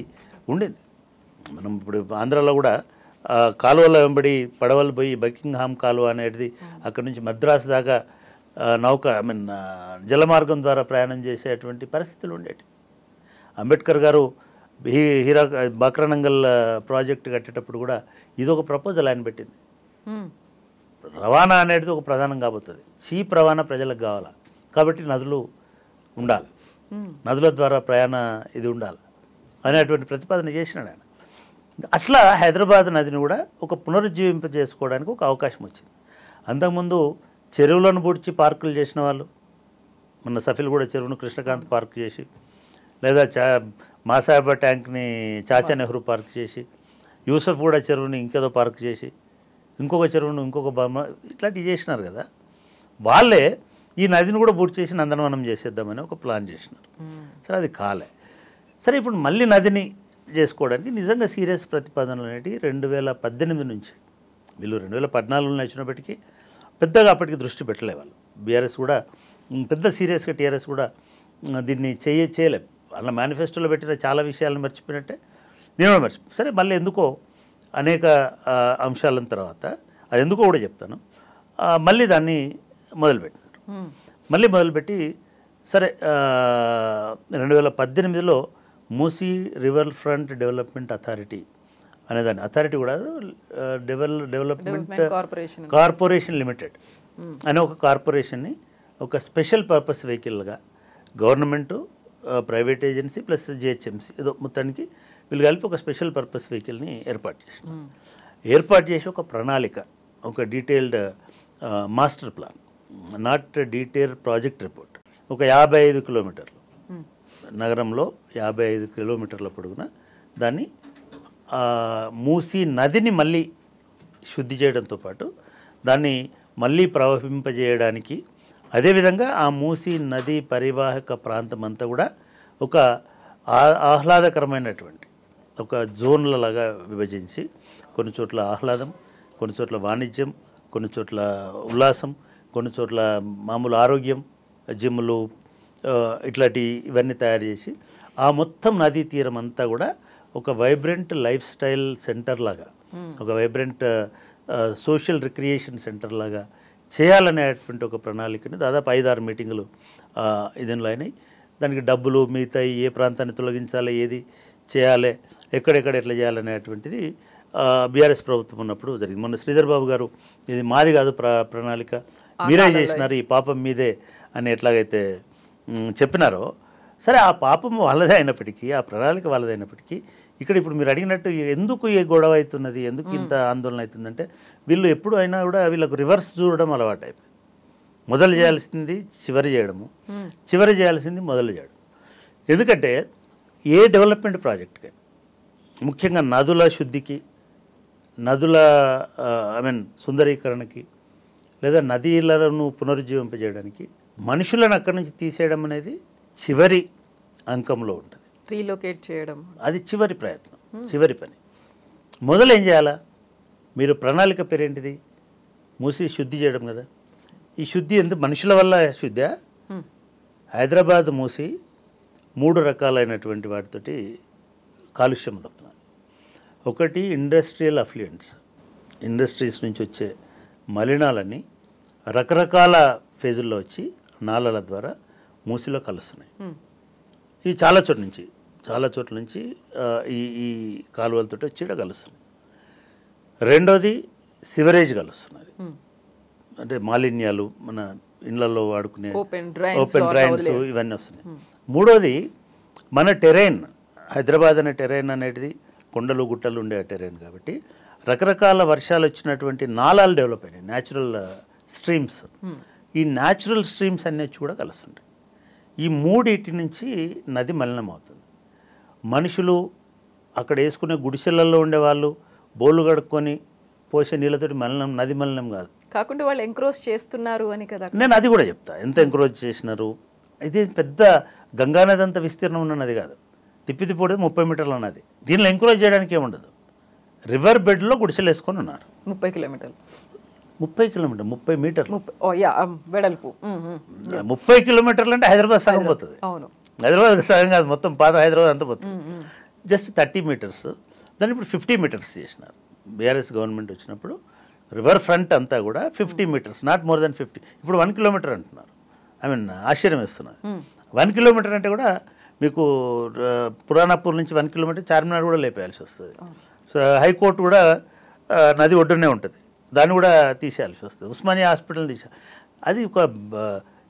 ఉండేది. మనం ఇప్పుడు ఆంధ్రాలో కూడా కాలువల వెంబడి పడవలు పోయి బకింగ్హామ్ కాలువ అనేది అక్కడి నుంచి మద్రాసు దాకా జలమార్గం ద్వారా ప్రయాణం చేసేటువంటి పరిస్థితులు ఉండేవి. అంబేద్కర్ గారు బాక్రానంగల్ ప్రాజెక్ట్ కట్టేటప్పుడు కూడా ఇది ఒక ప్రపోజల్ ఆయన పెట్టింది. రవాణా అనేది ఒక ప్రధానం కాబోతుంది, చీప్ రవాణా ప్రజలకు కావాలా, కాబట్టి నదులు ఉండాలి, నదుల ద్వారా ప్రయాణ ఇది ఉండాలి అనేటువంటి ప్రతిపాదన చేసినాడు ఆయన. అట్లా హైదరాబాద్ నదిని కూడా ఒక పునరుజ్జీవింపజేసుకోవడానికి ఒక అవకాశం వచ్చింది. అంతకుముందు చెరువులను పూడ్చి పార్కులు చేసిన వాళ్ళు, మన సఫిల్గూడ చెరువును కృష్ణకాంత్ పార్క్ చేసి, లేదా మాసాబా ట్యాంక్ని చాచా నెహ్రూ పార్క్ చేసి, యూసఫ్గూడ చెరువుని ఇంకేదో పార్క్ చేసి, ఇంకొక చెరువును ఇంకొక ఇట్లాంటివి చేసినారు కదా. వాళ్ళే ఈ నదిని కూడా పూర్తి చేసి నందనవనం చేసేద్దామని ఒక ప్లాన్ చేసినారు. సరే, అది కాలే. సరే, ఇప్పుడు మళ్ళీ నదిని చేసుకోవడానికి నిజంగా సీరియస్ ప్రతిపాదనలు అనేవి 2018 నుంచి, వీళ్ళు 2014లో వచ్చినప్పటికీ పెద్దగా అప్పటికి దృష్టి పెట్టలే వాళ్ళు. బీఆర్ఎస్ కూడా పెద్ద సీరియస్గా, టీఆర్ఎస్ కూడా దీన్ని చేయలేదు. వాళ్ళ మేనిఫెస్టోలో పెట్టిన చాలా విషయాలను మర్చిపోయినట్టే దీని కూడా మర్చిపోయి. సరే, మళ్ళీ ఎందుకో అనేక అంశాల తర్వాత అది ఎందుకో కూడా చెప్తాను. మళ్ళీ దాన్ని మొదలుపెట్టినారు. మళ్ళీ మొదలుపెట్టి సరే 2018లో Musi river front development authority అనేదాన్ని, అథారిటీ కూడా డెవలప్మెంట్ కార్పొరేషన్ లిమిటెడ్ అనే ఒక కార్పొరేషన్ని ఒక స్పెషల్ పర్పస్ వెహికల్గా government, private agency plus GHMC ఏదో మొత్తానికి వీళ్ళు కలిపి ఒక స్పెషల్ పర్పస్ వెహికల్ని ఏర్పాటు చేసి ఒక ప్రణాళిక, ఒక detailed master plan, not detail project report, ఒక 55 కిలోమీటర్లు నగరంలో 55 కిలోమీటర్ల పొడుగున దాన్ని మూసీ నదిని మళ్ళీ శుద్ధి చేయడంతో పాటు దాన్ని మళ్ళీ ప్రవహింపజేయడానికి, అదేవిధంగా ఆ మూసీ నది పరివాహక ప్రాంతం అంతా కూడా ఒక ఆహ్లాదకరమైనటువంటి ఒక జోన్లలాగా విభజించి కొన్ని చోట్ల ఆహ్లాదం, కొన్ని చోట్ల వాణిజ్యం, కొన్ని చోట్ల ఉల్లాసం, కొన్ని చోట్ల మామూలు ఆరోగ్యం, జిమ్లు ఇట్లాంటి ఇవన్నీ తయారు చేసి ఆ మొత్తం నదీ తీరం అంతా కూడా ఒక వైబ్రెంట్ లైఫ్ స్టైల్ సెంటర్ లాగా, ఒక వైబ్రెంట్ సోషల్ రిక్రియేషన్ సెంటర్ లాగా చేయాలనేటువంటి ఒక ప్రణాళికని దాదాపు 5-6 మీటింగులు ఇదిలో అయినాయి. దానికి డబ్బులు మిగతా ఏ ప్రాంతాన్ని తొలగించాలి, ఏది చేయాలి, ఎక్కడెక్కడ ఎట్లా చేయాలనేటువంటిది బీఆర్ఎస్ ప్రభుత్వం ఉన్నప్పుడు జరిగింది. మొన్న శ్రీధర్ బాబు గారు ఇది మాది కాదు ప్రణాళిక, మీరే చేసినారు, ఈ పాపం మీదే అని ఎట్లాగైతే చెప్పినారో, సరే ఆ పాపం వాళ్ళదే అయినప్పటికీ, ఆ ప్రణాళిక వాళ్ళదే అయినప్పటికీ, ఇక్కడ ఇప్పుడు మీరు అడిగినట్టు ఎందుకు ఈ గొడవ అవుతున్నది, ఎందుకు ఇంత ఆందోళన అవుతుందంటే వీళ్ళు ఎప్పుడు అయినా కూడా వీళ్ళకు రివర్స్ చూడడం అలవాటు అయిపోయింది. మొదలు చేయాల్సింది చివరి చేయడము, చివరి చేయాల్సింది మొదలు చేయడం. ఎందుకంటే ఏ డెవలప్మెంట్ ప్రాజెక్ట్కి, ముఖ్యంగా నదుల శుద్ధికి, నదుల సుందరీకరణకి, లేదా నదీలను పునరుజ్జీవింపజేయడానికి మనుషులను అక్కడి నుంచి తీసేయడం అనేది చివరి అంకంలో ఉంటుంది. రీలొకేట్ చేయడం అది చివరి ప్రయత్నం, చివరి పని. మొదలు ఏం చేయాలా? మీరు ప్రణాళిక పేరేంటిది? మూసి శుద్ధి చేయడం కదా. ఈ శుద్ధి ఎందుకు మనుషుల వల్ల శుద్ధి? హైదరాబాద్ మూసి 3 రకాలైనటువంటి వాటితోటి కాలుష్యం అవుతున్నారు. ఒకటి ఇండస్ట్రియల్ అఫ్లుయెంట్స్, ఇండస్ట్రీస్ నుంచి వచ్చే మలినాలన్నీ రకరకాల ఫేజుల్లో వచ్చి నాళాల ద్వారా మూసిలో కలుస్తున్నాయి. ఇవి చాలా చోట్ల నుంచి ఈ కాలువలతో వచ్చి కలుస్తున్నాయి. రెండోది సివరేజ్ కలుస్తున్నది, అంటే మాలిన్యాలు మన ఇళ్లలో వాడుకునే ఓపెన్ డ్రైన్స్ ఇవన్నీ వస్తున్నాయి. మూడోది మన టెరైన్, హైదరాబాద్ అనే టెరైన్ అనేది కొండలు గుట్టలు ఉండే టెరైన్ కాబట్టి రకరకాల వర్షాలు వచ్చినటువంటి నాళాలు డెవలప్ అయినాయి, న్యాచురల్ స్ట్రీమ్స్. ఈ న్యాచురల్ స్ట్రీమ్స్ అన్నీ కూడా కలుస్తుంటాయి. ఈ మూడింటి నుంచి నది మలినం అవుతుంది. మనుషులు అక్కడ వేసుకునే గుడిసెలలో ఉండేవాళ్ళు బోళ్ళు కడుక్కొని పోసే నీళ్ళతోటి మలినం, నది మలినం కాదు. కాకుండా వాళ్ళు ఎంక్రోచ్ చేస్తున్నారు అని కదా. నేను అది కూడా చెప్తా, ఎంత ఎంక్రోచ్ చేసినారు. ఇది పెద్ద గంగానది అంత విస్తీర్ణం ఉన్న నది కాదు, తిప్పిపోతే 30 మీటర్ల నది. దీనిలో ఎంక్రోచ్ చేయడానికి ఏముండదు. రివర్ బెడ్లో గుడిసెలు వేసుకొని ఉన్నారు. 30 కిలోమీటర్లు 30 మీటర్లు వెడల్పు. 30 కిలోమీటర్లు అంటే హైదరాబాద్ సగం పోతుంది. అవును, హైదరాబాద్ సగం కాదు, మొత్తం పాత హైదరాబాద్ అంతా పోతుంది. Just 30 metres. దాన్ని ఇప్పుడు 50 మీటర్స్ చేసినారు. బీఆర్ఎస్ గవర్నమెంట్ వచ్చినప్పుడు రివర్ ఫ్రంట్ అంతా కూడా 50 మీటర్స్, నాట్ మోర్ దెన్ 50. ఇప్పుడు 1 కిలోమీటర్ అంటున్నారు. ఆశ్చర్యం వేస్తున్నారు. 1 కిలోమీటర్ అంటే కూడా మీకు పురాణాపూర్ నుంచి 1 కిలోమీటర్ చార్మినార్ కూడా లేపేయాల్సి వస్తుంది. సో హైకోర్టు కూడా నది ఒడ్డునే ఉంటుంది, దాన్ని కూడా తీసేయాల్సి వస్తుంది. ఉస్మానియా హాస్పిటల్ తీసేయాలి. అది ఒక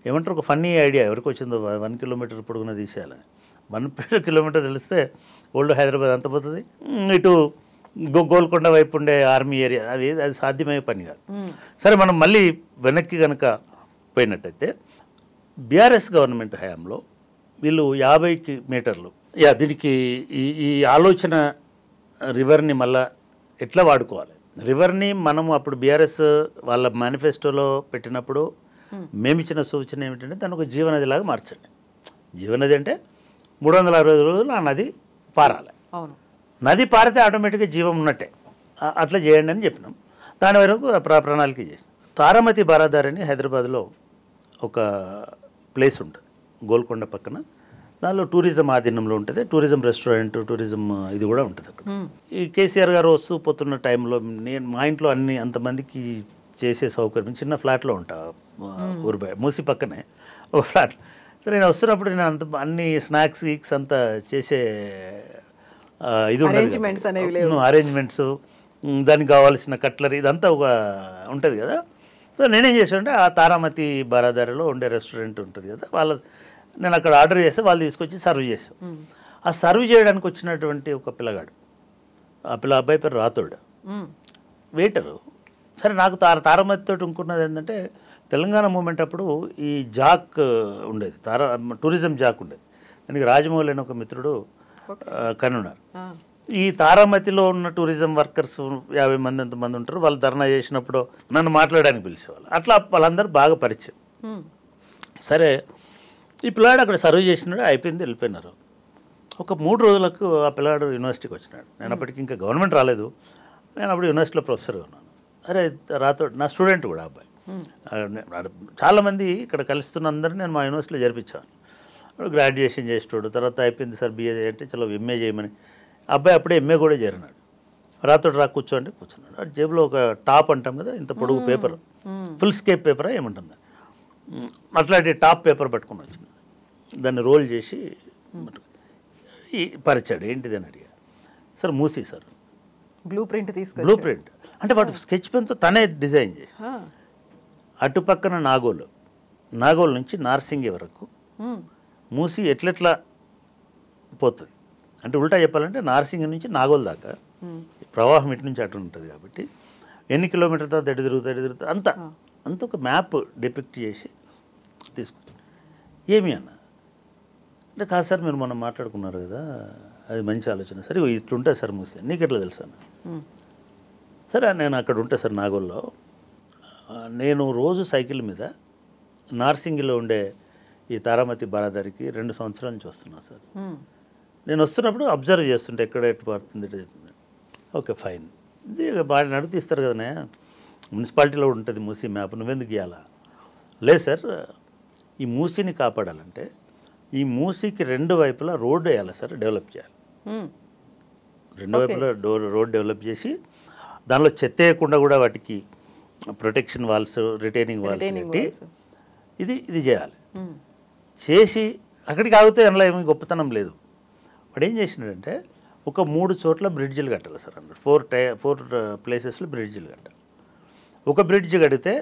ఏమంటారు, ఒక ఫన్నీ ఐడియా ఎవరికి వచ్చిందో 1 కిలోమీటర్ పొడుగున తీసేయాలని. 1 కిలోమీటర్ తెలిస్తే ఓల్డ్ హైదరాబాద్ అంత పోతుంది. ఇటు గోల్కొండ వైపు ఉండే ఆర్మీ ఏరియా, అది సాధ్యమయ్యే పని కాదు. సరే, మనం మళ్ళీ వెనక్కి కనుక పోయినట్టయితే బీఆర్ఎస్ గవర్నమెంట్ హయాంలో వీళ్ళు 50 మీటర్లు, దీనికి ఈ ఆలోచన రివర్ని మళ్ళా ఎట్లా వాడుకోవాలి, రివర్ని మనము అప్పుడు బీఆర్ఎస్ వాళ్ళ మేనిఫెస్టోలో పెట్టినప్పుడు మేమిచ్చిన సూచన ఏమిటంటే దాన్ని ఒక జీవనదిలాగా మార్చండి. జీవనది అంటే 360 రోజులు ఆ నది పారాలి. అవును, నది పారితే ఆటోమేటిక్గా జీవం ఉన్నట్టే, అట్లా చేయండి అని చెప్పినాం. దాని వరకు ప్రణాళిక చేసినాం. తారామతి బారాదార్ అని హైదరాబాద్లో ఒక ప్లేస్ ఉంటుంది, గోల్కొండ పక్కన దానిలో టూరిజం ఆధీనంలో ఉంటుంది, టూరిజం రెస్టారెంట్, టూరిజం ఇది కూడా ఉంటుంది అక్కడ. ఈ కేసీఆర్ గారు వస్తూ పోతున్న టైంలో నేను మా ఇంట్లో అంతమందికి చేసే సౌకర్యం చిన్న ఫ్లాట్లో ఉంటా, ఊరు బయట మూసి పక్కనే ఒక ఫ్లాట్. సరే నేను వస్తున్నప్పుడు నేను అన్ని స్నాక్స్ గీక్స్ అంతా చేసే ఇది ఉంటుంది, అరేంజ్మెంట్స్, దానికి కావాల్సిన కట్లరీ ఇదంతా ఒక ఉంటుంది కదా. సో నేనేం చేశానంటే ఆ తారామతి బారాదారిలో ఉండే రెస్టారెంట్ ఉంటుంది కదా, నేను అక్కడ ఆర్డర్ చేస్తే వాళ్ళు తీసుకొచ్చి సర్వ్ చేసాం. ఆ సర్వ్ చేయడానికి వచ్చినటువంటి ఒక పిల్లగాడు, ఆ అబ్బాయి పేరు రాతోడు, వెయిటరు. సరే నాకు తారామతితో ఇంకున్నది ఏంటంటే తెలంగాణ మూమెంట్ అప్పుడు ఈ జాక్ ఉండేది, టూరిజం జాక్ ఉండేది. దానికి రాజమౌళి అని ఒక మిత్రుడు కనున్నారు. ఈ తారామతిలో ఉన్న టూరిజం వర్కర్స్ 50 మంది ఎంతమంది ఉంటారు, వాళ్ళు ధర్నా చేసినప్పుడు నన్ను మాట్లాడడానికి పిలిచేవాళ్ళు. అట్లా వాళ్ళందరూ బాగా పరిచయం. సరే ఈ పిల్లాడు అక్కడ సర్వ్ చేసినాడు, అయిపోయింది, వెళ్ళిపోయినారు. ఒక 3 రోజులకు ఆ పిల్లాడు యూనివర్సిటీకి వచ్చినాడు. నేను అప్పటికి ఇంకా గవర్నమెంట్ రాలేదు, నేను అప్పుడు యూనివర్సిటీలో ప్రొఫెసర్గా ఉన్నాను. అరే రాతో నా స్టూడెంట్ కూడా అబ్బాయి, చాలామంది ఇక్కడ కలుస్తున్న అందరూ నేను మా యూనివర్సిటీలో జరిపించాను. గ్రాడ్యుయేషన్ చేసేటోడు, తర్వాత అయిపోయింది సార్ బిఏ అంటే చలో ఎంఏ చేయమని. అబ్బాయి అప్పుడే ఎంఏ కూడా చేరినాడు. రాతోడు కూర్చోండి కూర్చున్నాడు. అటు జేబులో ఒక టాప్ అంటాం కదా, ఇంత పొడుగు పేపర్, ఫుల్ స్కేప్ పేపరా ఏమంటుంది, అట్లాంటి టాప్ పేపర్ పట్టుకుని వచ్చింది. దాన్ని రోల్ చేసి పరిచాడు. ఏంటిది అని అడిగా. Sir Musi sir, blue print అంటే వాటి స్కెచ్ పెన్తో తనే డిజైన్ చేసి, అటుపక్కన నాగోల్ నుంచి నార్సింగి వరకు మూసి ఎట్లెట్లా పోతుంది అంటే ఉల్టా చెప్పాలంటే నార్సింగి నుంచి నాగోల్ దాకా ప్రవాహం ఇటు నుంచి అటు ఉంటుంది కాబట్టి ఎన్ని కిలోమీటర్ తర్వాత ఎటు తిరుగుతా అంత ఒక మ్యాప్ డిపిక్ట్ చేసి తీసుకుంటాం. ఏమి అన్న అంటే కాదు సార్, మీరు మొన్న మాట్లాడుకున్నారు కదా, అది మంచి ఆలోచన. సరే ఇట్లుంటుంది సార్ మూసి, నీకు ఎట్లా తెలుసు అన్న. సరే నేను అక్కడ ఉంటా సార్ నాగోల్లో, నేను రోజు సైకిల్ మీద నార్సింగిలో ఉండే ఈ తారామతి బారాదారికి 2 సంవత్సరాల నుంచి వస్తున్నాను సార్. నేను వస్తున్నప్పుడు అబ్జర్వ్ చేస్తుంటే ఎక్కడ ఎటు పడుతుంది ఎటు. ఓకే ఫైన్, ఇది బాగా నడుపు తీస్తారు కదనే, మున్సిపాలిటీలో ఉంటుంది మూసీ మ్యాప్, నువ్వెందుకు ఇవ్వాలా? లేదు సార్, ఈ మూసీని కాపాడాలంటే ఈ మూసీకి 2 వైపులా రోడ్డు వేయాలి సార్, డెవలప్ చేయాలి. 2 వైపులా రోడ్ డెవలప్ చేసి దానిలో చెత్త వేయకుండా కూడా వాటికి ప్రొటెక్షన్ వాల్స్, రిటైనింగ్ వాల్స్ పెట్టి ఇది చేయాలి. చేసి అక్కడికి ఆగితే అందులో ఏమీ గొప్పతనం లేదు. వాడు ఏం చేసినాడంటే ఒక 3 చోట్ల బ్రిడ్జిలు కట్టాలి సార్ అన్నాడు. 4 ప్లేసెస్లో బ్రిడ్జిలు కట్టాలి. ఒక బ్రిడ్జ్ కడితే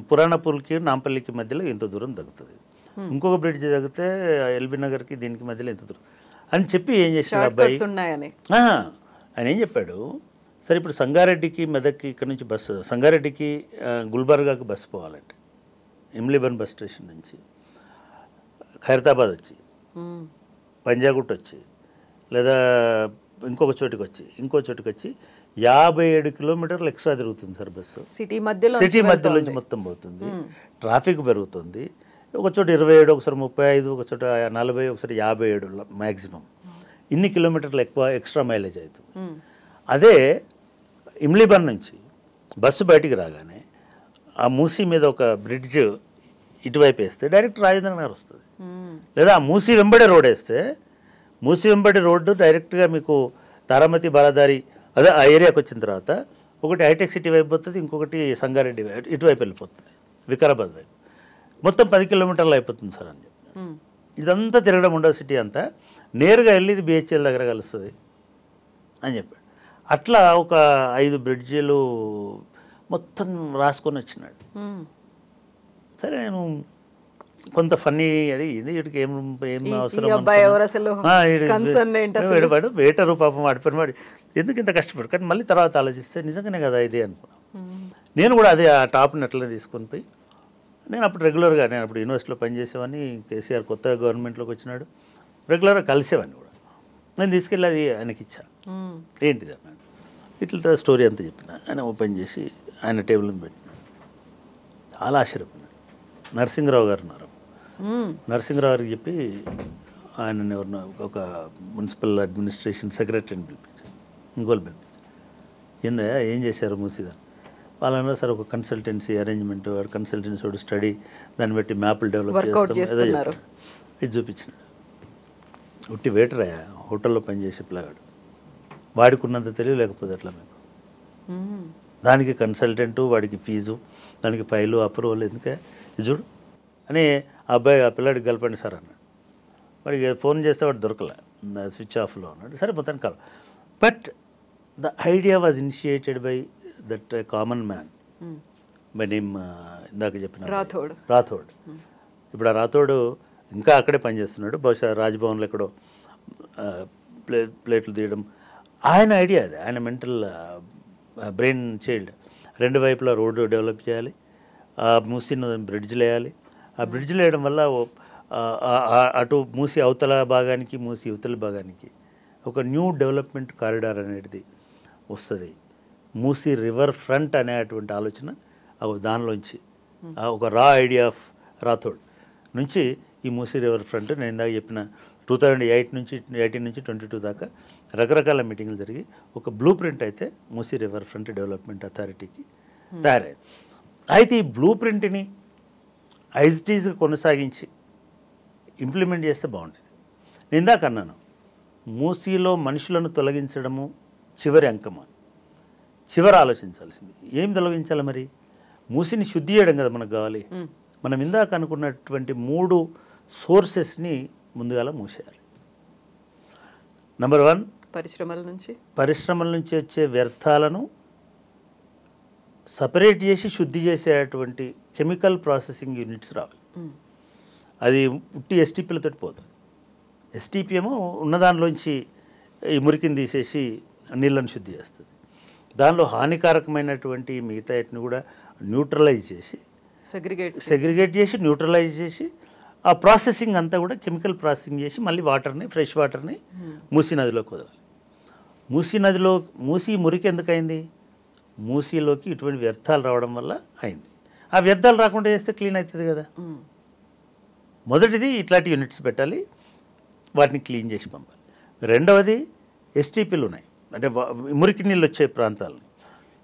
పురాణపూర్కి నాంపల్లికి మధ్యలో ఇంత దూరం తగ్గుతుంది, ఇంకొక బ్రిడ్జ్ తగ్గితే ఎల్బీ నగర్కి దీనికి మధ్యలో ఇంత దూరం అని చెప్పి ఏం చేసినాడు అబ్బాయి. ఆయన ఏం చెప్పాడు, సరే ఇప్పుడు సంగారెడ్డికి మెదక్కి ఇక్కడ నుంచి బస్సు, సంగారెడ్డికి గుల్బర్గాకి బస్సు పోవాలంటే ఇమ్లీబన్ బస్ స్టేషన్ నుంచి ఖైరతాబాద్ వచ్చి, పంజాగుట్ వచ్చి, లేదా ఇంకో చోటికి వచ్చి 57 కిలోమీటర్లు ఎక్స్ట్రా తిరుగుతుంది సార్ బస్సు. సిటీ మధ్యలో నుంచి మొత్తం పోతుంది, ట్రాఫిక్ పెరుగుతుంది. ఒక చోట 27, ఒకసారి 35, ఒక చోట 40, ఒకసారి 57 మ్యాక్సిమం. ఇన్ని కిలోమీటర్లు ఎక్స్ట్రా మైలేజ్ అవుతుంది. అదే ఇమ్లీబన్ నుంచి బస్సు బయటికి రాగానే ఆ మూసీ మీద ఒక బ్రిడ్జ్ ఇటువైపు వేస్తే డైరెక్ట్ రాజేంద్ర నగర్ వస్తుంది. లేదా ఆ మూసీ వెంబడి రోడ్ వేస్తే మూసీ వెంబడి రోడ్డు డైరెక్ట్గా మీకు తారామతి బారాదారి అదే ఆ ఏరియాకి వచ్చిన తర్వాత ఒకటి హైటెక్ సిటీ వైపు పోతుంది, ఇంకొకటి సంగారెడ్డి ఇటువైపు వెళ్ళిపోతుంది, వికారాబాద్ వైపు. మొత్తం 10 కిలోమీటర్లు అయిపోతుంది సార్ అని చెప్పి. ఇదంతా తిరగడం ఉండదు, సిటీ అంతా నేరుగా వెళ్ళి ఇది బిహెచ్ఎల్ దగ్గర కలుస్తుంది అని చెప్పాడు. అట్లా ఒక 5 బ్రిడ్జిలు మొత్తం రాసుకొని వచ్చినాడు. సరే నేను కొంత ఫన్నీ అడిగి వీడికి ఏం అవసరం, వేటరు పాపం అడిపోయిన వాడు ఎందుకు ఇంత కష్టపడు. కానీ మళ్ళీ తర్వాత ఆలోచిస్తే నిజంగానే కదా ఇది అనుకున్నాను. నేను కూడా అదే ఆ టాప్ని అట్లా తీసుకొని పోయి నేను అప్పుడు రెగ్యులర్గా, నేను అప్పుడు యూనివర్సిటీలో పనిచేసేవాడిని, కేసీఆర్ కొత్తగా గవర్నమెంట్లోకి వచ్చినాడు, రెగ్యులర్గా కలిసేవాడిని కూడా. నేను తీసుకెళ్ళి అది ఆయనకి ఇచ్చా. ఏంటిది అన్నాడు, ఇట్లా స్టోరీ అంతా చెప్పిన. ఆయన ఓపెన్ చేసి ఆయన టేబుల్ మీద పెట్టినాడు. చాలా ఆశ్చర్యపోయినాడు. నరసింహరావు గారు ఉన్నారు, నరసింహరావు గారికి చెప్పి ఆయన ఎవరిన ఒక మున్సిపల్ అడ్మినిస్ట్రేషన్ సెక్రటరీని పిలిపించారు, ఇంకోళ్ళు పిలిపించారు. ఏందా ఏం చేశారు మూసీదా వాళ్ళన్నా సార్ ఒక కన్సల్టెన్సీ అరేంజ్మెంట్, కన్సల్టెన్సీ స్టడీ, దాన్ని బట్టి మ్యాప్లు డెవలప్ చేస్తాం ఏదో చెప్పారు. ఇది చూపించినాడు. ఉట్టి వెయిటర్ అయ్యా, హోటల్లో పనిచేసే పిల్లగాడు. వాడికి ఉన్నంత తెలివి లేకపోతే ఎట్లా మీకు? దానికి కన్సల్టెంటు, వాడికి ఫీజు, దానికి ఫైలు అప్రూవల్ ఎందుకే ఇది చూడు అని ఆ అబ్బాయి ఆ పిల్లాడికి కలపండి సార్ అన్నాడు. వాడికి ఫోన్ చేస్తే వాడు దొరకలే, స్విచ్ ఆఫ్లో ఉన్నాడు. సరే మొత్తానికి కాదు. But the idea was initiated by that common man by name ఇందాక చెప్పిన రాథోడ్. ఇప్పుడు ఆ రాథోడ్ ఇంకా అక్కడే పనిచేస్తున్నాడు, బహుశా రాజ్భవన్లో ఎక్కడో ప్లేట్లు తీయడం ఆయన ఐడియా. అది ఆయన మెంటల్ బ్రెయిన్ చైల్డ్. రెండు వైపులా రోడ్డు డెవలప్ చేయాలి, ఆ మూసిని బ్రిడ్జ్లు వేయాలి. ఆ బ్రిడ్జ్లు వేయడం వల్ల అటు మూసి అవతల భాగానికి మూసి యువతల భాగానికి ఒక న్యూ డెవలప్మెంట్ కారిడార్ అనేది వస్తుంది. మూసి రివర్ ఫ్రంట్ అనేటువంటి ఆలోచన దానిలోంచి ఒక రా ఐడియా ఆఫ్ రాథోడ్ నుంచి ఈ మూసి రివర్ ఫ్రంట్ నేను ఇందాక చెప్పిన 2018 నుంచి 22 దాకా రకరకాల మీటింగ్లు జరిగి ఒక బ్లూ ప్రింట్ అయితే మూసి రివర్ ఫ్రంట్ డెవలప్మెంట్ అథారిటీకి తయారైంది. అయితే ఈ బ్లూ ప్రింట్ని ఐజిటీస్గా కొనసాగించి ఇంప్లిమెంట్ చేస్తే బాగుండేది. నేను ఇందాక అన్నాను, మూసీలో మనుషులను తొలగించడము చివరి అంకమా, చివరి ఆలోచించాల్సింది. ఏం తొలగించాలి మరి? మూసిని శుద్ధి చేయడం కదా మనకు కావాలి. మనం ఇందాక అనుకున్నటువంటి 3 సోర్సెస్ని ముందుగాల మూసేయాలి. నెంబర్ 1, పరిశ్రమల నుంచి వచ్చే వ్యర్థాలను సపరేట్ చేసి శుద్ధి చేసేటువంటి కెమికల్ ప్రాసెసింగ్ యూనిట్స్ రావాలి. అది ఉట్టి ఎస్టీపీలతో పోదు. ఎస్టీపీ ఏమో ఉన్నదానిలోంచి ఈ మురికిని తీసేసి నీళ్ళను శుద్ధి చేస్తుంది. దానిలో హానికారకమైనటువంటి మిగతా వాటిని కూడా న్యూట్రలైజ్ చేసి సెగ్రిగేట్ చేసి న్యూట్రలైజ్ చేసి ఆ ప్రాసెసింగ్ అంతా కూడా కెమికల్ ప్రాసెసింగ్ చేసి మళ్ళీ వాటర్ని, ఫ్రెష్ వాటర్ని మూసీ నదిలోకి వదలాలి. మూసీ మురికి ఎందుకైంది? మూసీలోకి ఇటువంటి వ్యర్థాలు రావడం వల్ల అయింది. ఆ వ్యర్థాలు రాకుండా చేస్తే క్లీన్ అవుతుంది కదా. మొదటిది ఇట్లాంటి యూనిట్స్ పెట్టాలి, వాటిని క్లీన్ చేసి పంపాలి. రెండవది ఎస్టీపీలు ఉన్నాయి, అంటే మురికి నీళ్ళు వచ్చే ప్రాంతాలని,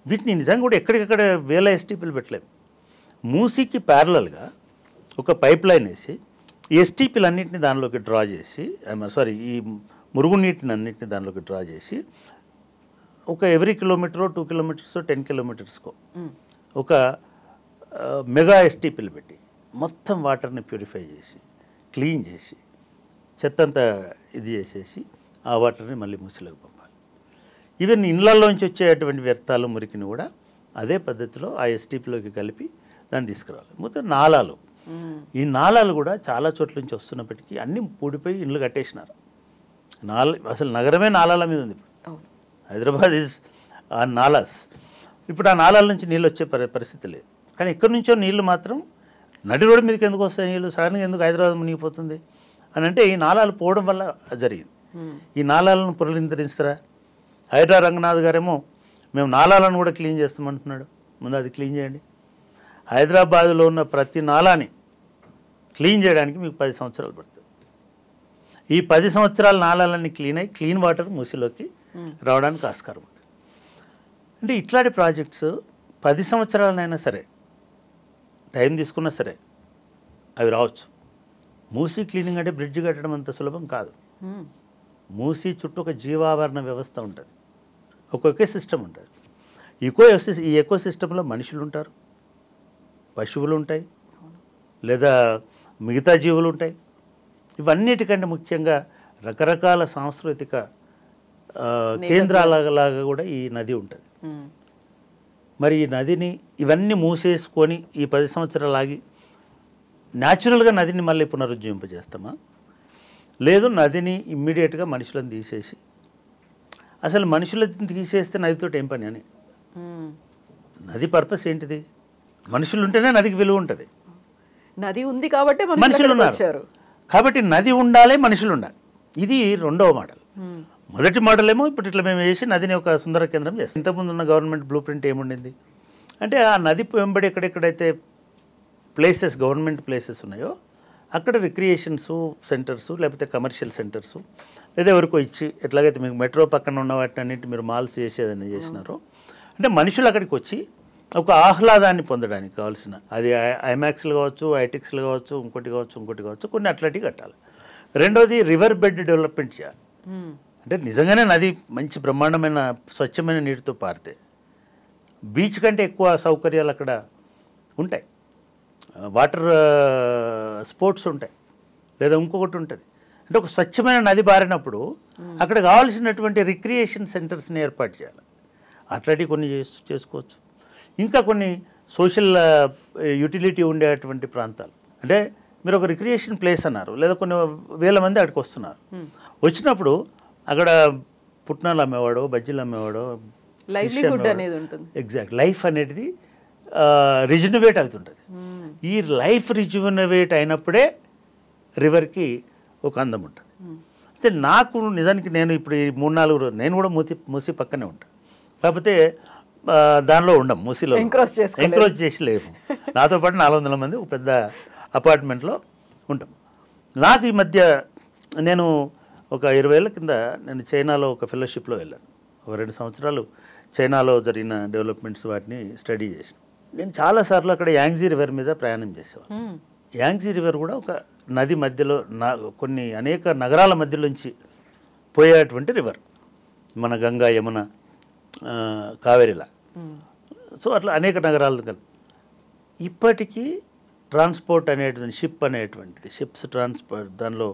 వీటిని నిజంగా కూడా ఎక్కడికక్కడ వేల ఎస్టీపీలు పెట్టలేము. మూసీకి ప్యారలల్గా ఒక పైప్ లైన్ వేసి ఈ ఎస్టీపీలు అన్నింటినీ దానిలోకి డ్రా చేసి, ఈ మురుగునీటిని అన్నింటినీ దానిలోకి డ్రా చేసి ఒక ఎవ్రీ కిలోమీటరో 2 కిలోమీటర్సో 10 కిలోమీటర్స్కో ఒక మెగా ఎస్టీపీలు పెట్టి మొత్తం వాటర్ని ప్యూరిఫై చేసి క్లీన్ చేసి చెత్త అంతా ఇది చేసేసి ఆ వాటర్ని మళ్ళీ మూసిలోకి పంపాలి. ఈవెన్ ఇళ్ళల్లోంచి వచ్చేటువంటి వ్యర్థాలు మురికిని కూడా అదే పద్ధతిలో ఆ ఎస్టీపీలోకి కలిపి దాన్ని తీసుకురావాలి. మొత్తం నాలాలు, ఈ నాలాలు కూడా చాలా చోట్ల నుంచి వస్తున్నప్పటికీ అన్నీ పూడిపోయి ఇళ్ళు కట్టేసినారు. అసలు నగరమే నాలాల మీద ఉంది. హైదరాబాద్ ఈజ్ ఆ నాలాస్. ఇప్పుడు ఆ నాలాల నుంచి నీళ్ళు వచ్చే పరిస్థితి లేదు. కానీ ఎక్కడి నుంచో నీళ్లు మాత్రం నడి రోడ్డు మీదకి ఎందుకు వస్తాయి నీళ్ళు, సడన్గా ఎందుకు హైదరాబాద్ మునిగిపోతుంది అని అంటే ఈ నాలాలు పోవడం వల్ల జరిగింది. ఈ నాలాలను పునరుద్ధరిస్తారా? హైడ్రా రంగనాథ్ గారేమో మేము నాలాలను కూడా క్లీన్ చేస్తామంటున్నాడు. ముందు అది క్లీన్ చేయండి. హైదరాబాద్లో ఉన్న ప్రతి నాలాని క్లీన్ చేయడానికి మీకు 10 సంవత్సరాలు పడుతుంది. ఈ 10 సంవత్సరాల నాలాలన్నీ క్లీన్ అయ్యి క్లీన్ వాటర్ మూసిలోకి రావడానికి ఆస్కారం ఉంటుంది. అంటే ఇట్లాంటి ప్రాజెక్ట్స్ 10 సంవత్సరాలనైనా సరే టైం తీసుకున్నా సరే అవి రావచ్చు. మూసీ క్లీనింగ్ అంటే బ్రిడ్జ్ కట్టడం అంత సులభం కాదు. మూసీ చుట్టూ ఒక జీవావరణ వ్యవస్థ ఉంటుంది, ఒక ఎకో సిస్టమ్ ఉంటుంది. ఈ ఎకో సిస్టంలో మనుషులు ఉంటారు, పశువులు ఉంటాయి, లేదా మిగతా జీవులు ఉంటాయి. ఇవన్నిటికంటే ముఖ్యంగా రకరకాల సాంస్కృతిక కేంద్రాలలాగా కూడా ఈ నది ఉంటుంది. మరి ఈ నదిని ఇవన్నీ మూసేసుకొని ఈ 10 సంవత్సరాలు ఆగి న్యాచురల్గా నదిని మళ్ళీ పునరుజ్జీవింపజేస్తామా, లేదు నదిని ఇమ్మీడియట్గా మనుషులను తీసేసి, అసలు మనుషులను తీసేస్తే నదితో ఏం పని అని, నది పర్పస్ ఏంటిది? మనుషులు ఉంటేనే నదికి విలువ ఉంటుంది. నది ఉంది కాబట్టి మనుషులు ఉన్నారు కాబట్టి నది ఉండాలి, మనుషులు ఉండాలి. ఇది రెండవ మోడల్. మొదటి మోడల్ ఏమో ఇప్పుడు ఇట్లా మేము వేసి నదిని ఒక సుందర కేంద్రం చేస్తాం. ఇంతకుముందు ఉన్న గవర్నమెంట్ బ్లూ ప్రింట్ ఏముండింది అంటే ఆ నది వెంబడి ఎక్కడెక్కడైతే ప్లేసెస్ గవర్నమెంట్ ప్లేసెస్ ఉన్నాయో అక్కడ రిక్రియేషన్స్ సెంటర్సు లేకపోతే కమర్షియల్ సెంటర్సు లేదా ఎవరికో ఇచ్చి ఎట్లాగైతే మీకు మెట్రో పక్కన ఉన్న వాటిని అన్నింటి మీరు మాల్స్ చేసేదని చేసినారో అంటే మనుషులు అక్కడికి వచ్చి ఒక ఆహ్లాదాన్ని పొందడానికి కావాల్సిన అది ఐమాక్స్లు కావచ్చు, ఐటిక్స్లు కావచ్చు, ఇంకోటి కావచ్చు కొన్ని అట్లాంటివి కట్టాలి. రెండోది రివర్ బెడ్ డెవలప్మెంట్ చేయాలి. అంటే నిజంగానే నది మంచి బ్రహ్మాండమైన స్వచ్ఛమైన నీటితో పారితే బీచ్ కంటే ఎక్కువ సౌకర్యాలు అక్కడ ఉంటాయి. వాటర్ స్పోర్ట్స్ ఉంటాయి, లేదా ఇంకొకటి ఉంటుంది. అంటే ఒక స్వచ్ఛమైన నది బారినప్పుడు అక్కడ కావాల్సినటువంటి రిక్రియేషన్ సెంటర్స్ని ఏర్పాటు చేయాలి. అట్లాంటివి కొన్ని చేసుకోవచ్చు. ఇంకా కొన్ని సోషల్ యూటిలిటీ ఉండేటువంటి ప్రాంతాలు, అంటే మీరు ఒక రిక్రియేషన్ ప్లేస్ అన్నారు, లేదా కొన్ని వేల మంది అక్కడికి వస్తున్నారు. వచ్చినప్పుడు అక్కడ పుట్నాలు అమ్మేవాడో, బజ్జీలు అమ్మేవాడో, లైవ్లీహుడ్ అనేది ఉంటుంది. ఎగ్జాక్ట్ లైఫ్ అనేది రిజ్యునవేట్ అవుతుంటుంది. ఈ లైఫ్ రిజ్యునవేట్ అయినప్పుడే రివర్కి ఒక అందం ఉంటుంది. అయితే నాకు నిజానికి నేను ఇప్పుడు ఈ 3-4 రోజులు నేను కూడా మూసి పక్కనే ఉంటాను. కాకపోతే దానిలో ఉండం, మూసిలో ఎంక్రోచ్ చేసి లేవు. నాతో పాటు 400 మంది ఒక పెద్ద అపార్ట్మెంట్లో ఉంటాం. నాకు ఈ మధ్య నేను ఒక 20 ఏళ్ళ కింద నేను చైనాలో ఒక ఫెలోషిప్లో వెళ్ళాను. ఒక 2 సంవత్సరాలు చైనాలో జరిగిన డెవలప్మెంట్స్ వాటిని స్టడీ చేశాను. నేను చాలాసార్లు అక్కడ యాంగ్జీ రివర్ మీద ప్రయాణం చేసేవాను. యాంగ్జీ రివర్ కూడా ఒక నది మధ్యలో కొన్ని అనేక నగరాల మధ్యలోంచి పోయేటువంటి రివర్, మన గంగా, యమున, కావేరిలా. సో అట్లా అనేక నగరాలు కలిపి ఇప్పటికీ ట్రాన్స్పోర్ట్ అనేటువంటి షిప్స్ ట్రాన్స్పోర్ట్, దానిలో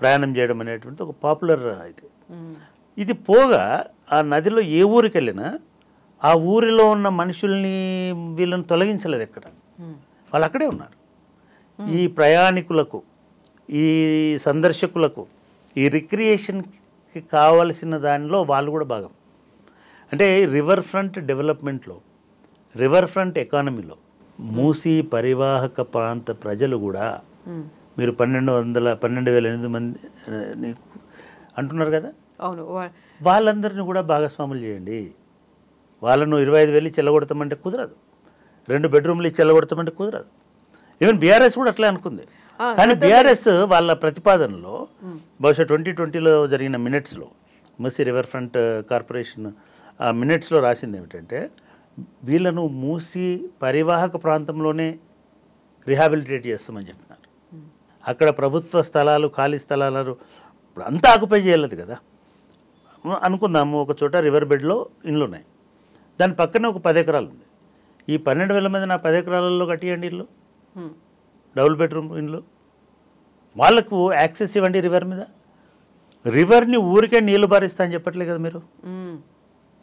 ప్రయాణం చేయడం అనేటువంటిది ఒక పాపులర్ అయితే. ఇది పోగా ఆ నదిలో ఏ ఊరికి వెళ్ళినా ఆ ఊరిలో ఉన్న మనుషుల్ని వీళ్ళని తొలగించలేదు ఎక్కడ, వాళ్ళు అక్కడే ఉన్నారు. ఈ ప్రయాణికులకు, ఈ సందర్శకులకు, ఈ రిక్రియేషన్కి కావలసిన దానిలో వాళ్ళు కూడా భాగం. అంటే రివర్ ఫ్రంట్ డెవలప్మెంట్లో, రివర్ ఫ్రంట్ ఎకానమీలో మూసీ పరివాహక ప్రాంత ప్రజలు కూడా, మీరు 12,800 మంది అంటున్నారు కదా, అవును, వాళ్ళందరినీ కూడా భాగస్వాములు చేయండి. వాళ్ళను 25,000 చెల్లగొడతామంటే కుదరదు, 2 బెడ్రూమ్లు చెల్లగొడతామంటే కుదరదు. ఈవెన్ బీఆర్ఎస్ కూడా అట్లే అనుకుంది. కానీ బీఆర్ఎస్ వాళ్ళ ప్రతిపాదనలో బహుశా 2020లో జరిగిన మినిట్స్లో, మూసీ రివర్ ఫ్రంట్ కార్పొరేషన్ ఆ మినిట్స్లో రాసింది ఏమిటంటే, వీళ్ళను మూసీ పరివాహక ప్రాంతంలోనే రిహాబిలిటేట్ చేస్తామని చెప్పినారు. అక్కడ ప్రభుత్వ స్థలాలు, ఖాళీ స్థలాలు ఇప్పుడు అంతా ఆక్యుపై చేయలేదు కదా. అనుకుందాము ఒక చోట రివర్ బెడ్లో ఇండ్లు ఉన్నాయి, దాని పక్కనే ఒక 10 ఎకరాలు ఉంది. ఈ 12,000 మంది నా 10 ఎకరాలలో కట్టియండి ఇల్లు, డబుల్ బెడ్రూమ్ ఇండ్లు. వాళ్ళకు యాక్సెస్ ఇవ్వండి రివర్ మీద. రివర్ని ఊరికే నీళ్లు బారిస్తా అని చెప్పట్లేదు కదా మీరు.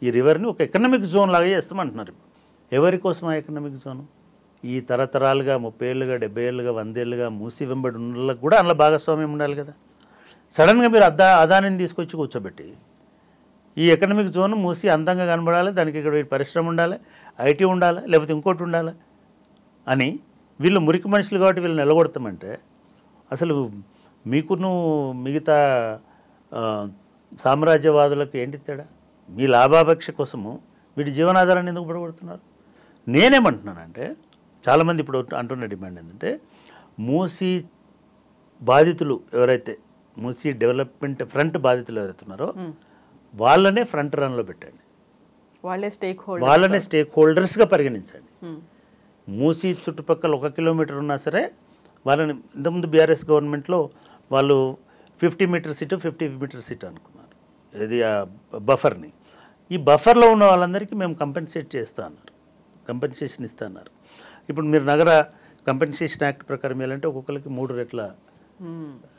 ఈ రివర్ని ఒక ఎకనామిక్ జోన్ లాగా చేస్తామంటున్నారు. ఎవరి కోసం ఆ ఎకనామిక్ జోను? ఈ తరతరాలుగా 30 ఏళ్ళుగా, 70 ఏళ్ళుగా, 100 ఏళ్ళుగా మూసి వెంబడి ఉన్నలకు కూడా అందులో భాగస్వామ్యం ఉండాలి కదా. సడన్గా మీరు అదానిని తీసుకొచ్చి కూర్చోబెట్టి ఈ ఎకనామిక్ జోన్ మూసి అందంగా కనబడాలి, దానికి ఇక్కడ పరిశ్రమ ఉండాలి, ఐటీ ఉండాలి, లేకపోతే ఇంకోటి ఉండాలి అని వీళ్ళు మురికి మనుషులు కాబట్టి వీళ్ళు నిలగొడతామంటే అసలు మీకును మిగతా సామ్రాజ్యవాదులకు ఏంటి తేడా? మీ లాభాపేక్ష కోసము వీటి జీవనాధారాన్ని ఎందుకు పడగొడుతున్నారు? నేనేమంటున్నానంటే, చాలామంది ఇప్పుడు అంటున్న డిమాండ్ ఏంటంటే, మూసీ బాధితులు ఎవరైతే, మూసీ డెవలప్మెంట్ ఫ్రంట్ బాధితులు ఎవరైతే ఉన్నారో వాళ్ళనే ఫ్రంట్ రన్లో పెట్టండి, వాళ్ళనే స్టేక్ హోల్డర్స్గా పరిగణించండి. మూసీ చుట్టుపక్కల 1 కిలోమీటర్ ఉన్నా సరే వాళ్ళని, ఇంతకుముందు బీఆర్ఎస్ గవర్నమెంట్లో వాళ్ళు 50 మీటర్ సీటు 50 మీటర్ సీటు అనుకున్నారు, ఇది ఆ బఫర్ని. ఈ బఫర్లో ఉన్న వాళ్ళందరికీ మేము కంపెన్సేట్ చేస్తా అన్నారు, కంపెన్సేషన్ ఇస్తా అన్నారు. ఇప్పుడు మీరు నగర కంపెన్సేషన్ యాక్ట్ ప్రకారం ఏంటంటే ఒక్కొక్కరికి 3 రెట్ల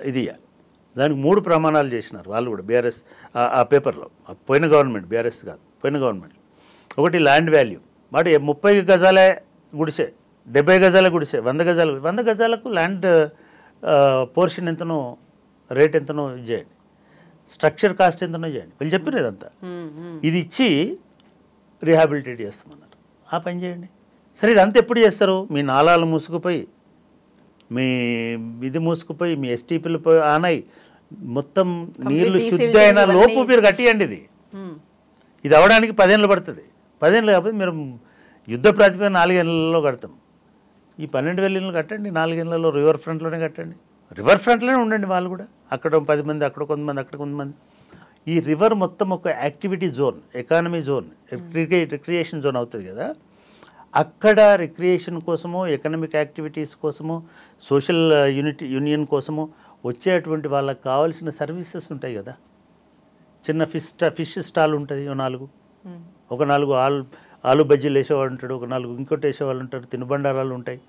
ఇది ఇవ్వాలి. దానికి 3 ప్రమాణాలు చేసినారు వాళ్ళు కూడా బీఆర్ఎస్ ఆ పేపర్లో. పోయిన గవర్నమెంట్, బీఆర్ఎస్ కాదు, పోయిన గవర్నమెంట్. ఒకటి ల్యాండ్ వాల్యూ, వాటి 30 గజాలే గుడిసే, 70 గజాల గుడిసే, 100 గజాలకు ల్యాండ్ పోర్షన్ ఎంతనో, రేట్ ఎంతనో చేయండి, స్ట్రక్చర్ కాస్ట్ ఎంతనో చేయండి. వీళ్ళు చెప్పిన ఇదంతా ఇది ఇచ్చి రీహాబిలిటేట్ చేస్తామన్నారు. ఆ పని చేయండి. సరే, ఇదంతా ఎప్పుడు చేస్తారు? మీ నాలాలు మూసుకుపోయి, మీ ఇది మూసుకుపోయి, మీ ఎస్టీపీలు పోయి ఆనై మొత్తం నీళ్లు శుద్ధి అయిన లోపు మీరు కట్టియండి. ఇది అవడానికి 10 ఏళ్ళు పడుతుంది. 10 ఏళ్ళు కాకపోతే మీరు యుద్ధ ప్రాతిపదికన 4 ఏళ్లలో కడతాం. ఈ 12,000 ఇళ్ళు కట్టండి, 4 ఏళ్లలో రివర్ ఫ్రంట్లోనే కట్టండి. రివర్ ఫ్రంట్లోనే ఉండండి వాళ్ళు కూడా. అక్కడ 10 మంది, అక్కడ కొంతమంది, అక్కడ కొంతమంది. ఈ రివర్ మొత్తం ఒక activity zone, economy zone, recreation zone అవుతుంది కదా. అక్కడ రిక్రియేషన్ కోసము, ఎకనామిక్ యాక్టివిటీస్ కోసము, సోషల్ యూనియన్ కోసము వచ్చేటువంటి వాళ్ళకి కావాల్సిన సర్వీసెస్ ఉంటాయి కదా. చిన్న ఫిష్ స్టాల్ ఉంటుంది, ఒక 4 ఆలు బజ్జీలు వేసేవాడు ఉంటాడు, ఒక 4 ఇంకోటి వేసేవాళ్ళు ఉంటారు, తినుబండారాలు ఉంటాయి.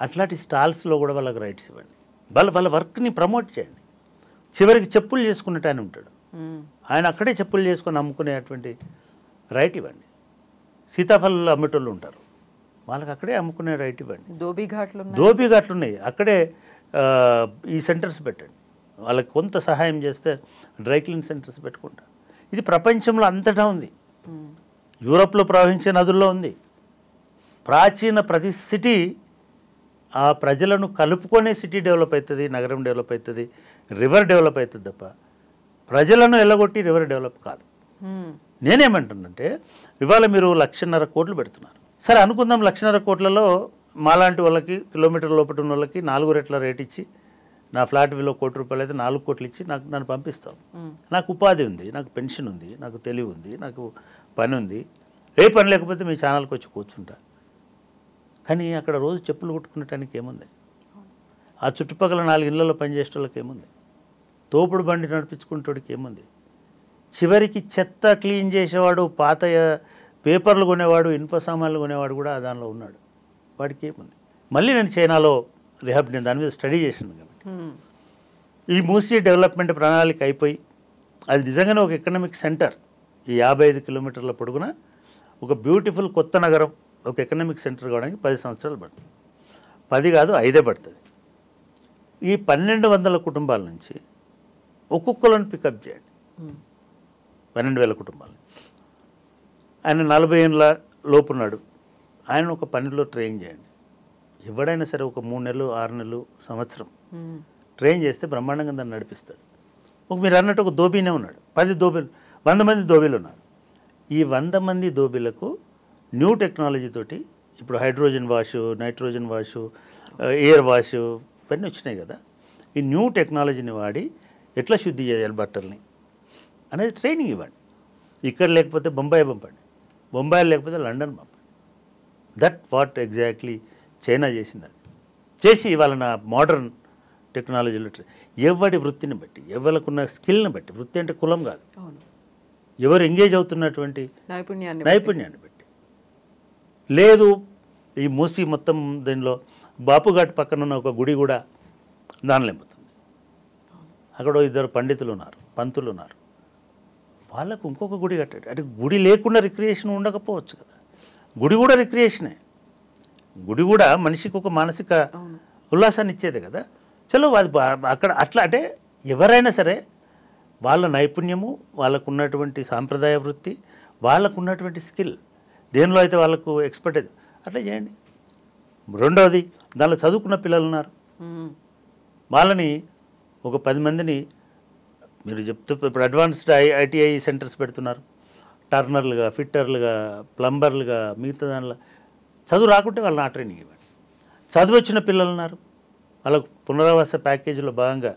అట్లాంటి స్టాల్స్లో కూడా వాళ్ళకి రైట్స్ ఇవ్వండి. వాళ్ళ వర్క్ని ప్రమోట్ చేయండి. చివరికి చెప్పులు చేసుకున్నట్టు ఆయన ఉంటాడు, ఆయన అక్కడే చెప్పులు చేసుకొని అమ్ముకునేటువంటి రైట్ ఇవ్వండి. సీతాఫలాలు అమ్మేటోళ్ళు ఉంటారు, వాళ్ళకి అక్కడే అమ్ముకునే రైట్ ఇవ్వండి. ధోబీ ఘాట్లు ఉన్నాయి, అక్కడే ఈ సెంటర్స్ పెట్టండి. వాళ్ళకి కొంత సహాయం చేస్తే డ్రై క్లీన్ సెంటర్స్ పెట్టుకుంటారు. ఇది ప్రపంచంలో అంతటా ఉంది. యూరోప్లో ప్రవహించే నదుల్లో ఉంది. ప్రాచీన ప్రతి సిటీ ఆ ప్రజలను కలుపుకొనే సిటీ డెవలప్ అవుతుంది, నగరం డెవలప్ అవుతుంది, రివర్ డెవలప్ అవుతుంది తప్ప ప్రజలను ఎల్లగొట్టి రివర్ డెవలప్ కాదు. నేనేమంటున్నంటే ఇవాళ మీరు 1,50,000 కోట్లు పెడుతున్నారు. సరే అనుకుందాం, 1,50,000 కోట్లలో మాలాంటి వాళ్ళకి కిలోమీటర్ లోపల ఉన్న వాళ్ళకి 4 రెట్ల రేట్ ఇచ్చి, నా ఫ్లాట్ విలువ ₹1,00,00,000 అయితే 4 కోట్లు ఇచ్చి నన్ను పంపిస్తాం. నాకు ఉపాధి ఉంది, నాకు పెన్షన్ ఉంది, నాకు తెలివి ఉంది, నాకు పని ఉంది. ఏ పని లేకపోతే మీ ఛానల్కి వచ్చి కూర్చుంటా. కానీ అక్కడ రోజు చెప్పులు కుట్టుకునేటానికి ఏముంది? ఆ చుట్టుపక్కల 4 ఇళ్లలో పనిచేసే వాళ్ళకి ఏముంది? తోపుడు బండి నడిపించుకునేటోడికి ఏముంది? చివరికి చెత్త క్లీన్ చేసేవాడు, పాత పేపర్లు కొనేవాడు, ఇనుప సామాన్లు కొనేవాడు కూడా దానిలో ఉన్నాడు. వాడికి ఏముంది? మళ్ళీ నేను చైనాలో నేను దాని మీద స్టడీ చేశాను కాబట్టి ఈ మూసీ డెవలప్మెంట్ ప్రణాళిక అయిపోయి అది నిజంగానే ఒక ఎకనామిక్ సెంటర్. ఈ 55 కిలోమీటర్ల పొడుగున ఒక బ్యూటిఫుల్ కొత్త నగరం, ఒక ఎకనామిక్ సెంటర్ కావడానికి 10 సంవత్సరాలు పడుతుంది. 10 కాదు, 5 పడుతుంది. ఈ 1,200 కుటుంబాల నుంచి ఒక్కొక్కలను పికప్ చేయండి. 12,000 కుటుంబాలు. ఆయన 40 ఏళ్ళ లోపున్నాడు, ఆయన ఒక పనిలో ట్రైన్ చేయండి. ఎవడైనా సరే ఒక 3 నెలలు, 6 నెలలు, సంవత్సరం ట్రైన్ చేస్తే బ్రహ్మాండంగా దాన్ని నడిపిస్తాడు. మీరు అన్నట్టు ఒక దోబీనే ఉన్నాడు, 100 మంది దోబీలు ఉన్నారు. ఈ 100 మంది దోబీలకు న్యూ టెక్నాలజీ తోటి ఇప్పుడు hydrogen wash, nitrogen wash, air wash ఇవన్నీ వచ్చినాయి కదా. ఈ న్యూ టెక్నాలజీని వాడి ఎట్లా శుద్ధి చేయాలి బట్టల్ని అనేది ట్రైనింగ్ ఇవ్వండి. ఇక్కడ లేకపోతే బొంబాయి పంపండి, బొంబాయి లేకపోతే లండన్ పంపండి. దట్ వాట్ ఎగ్జాక్ట్లీ చైనా చేసింది. అది చేసి ఇవాళ నా మోడర్న్ టెక్నాలజీలో ఎవరి వృత్తిని బట్టి, ఎవరికున్న స్కిల్ని బట్టి, వృత్తి అంటే కులం కాదు, ఎవరు ఎంగేజ్ అవుతున్నటువంటి నైపుణ్యాన్ని బట్టి. లేదు ఈ మూసి మొత్తం దీనిలో బాపుఘాట్ పక్కన ఉన్న ఒక గుడి కూడా దానిలో ఎంపుతుంది. అక్కడ 2 పండితులు ఉన్నారు, పంతులు ఉన్నారు, వాళ్ళకు ఇంకొక గుడి కట్టాడు. అంటే గుడి లేకుండా రిక్రియేషన్ ఉండకపోవచ్చు కదా. గుడి కూడా రిక్రియేషనే. గుడి కూడా మనిషికి ఒక మానసిక ఉల్లాసాన్ని ఇచ్చేదే కదా. చలో అది అక్కడ అట్లా. అంటే ఎవరైనా సరే వాళ్ళ నైపుణ్యము, వాళ్ళకున్నటువంటి సాంప్రదాయ వృత్తి, వాళ్ళకున్నటువంటి స్కిల్, దేనిలో అయితే వాళ్ళకు ఎక్స్పర్టైజ్, అట్లా చేయండి. రెండవది, దానిలో చదువుకున్న పిల్లలు ఉన్నారు, వాళ్ళని ఒక 10 మందిని మీరు చెప్తూ ఇప్పుడు అడ్వాన్స్డ్ ఐటీఐ సెంటర్స్ పెడుతున్నారు. టర్నర్లుగా, ఫిట్టర్లుగా, ప్లంబర్లుగా, మిగతా దానిలో చదువు రాకుంటే వాళ్ళని ఆ ట్రైనింగ్ ఇవ్వండి. చదువు వచ్చిన పిల్లలు ఉన్నారు, వాళ్ళకు పునరావాస ప్యాకేజీలో భాగంగా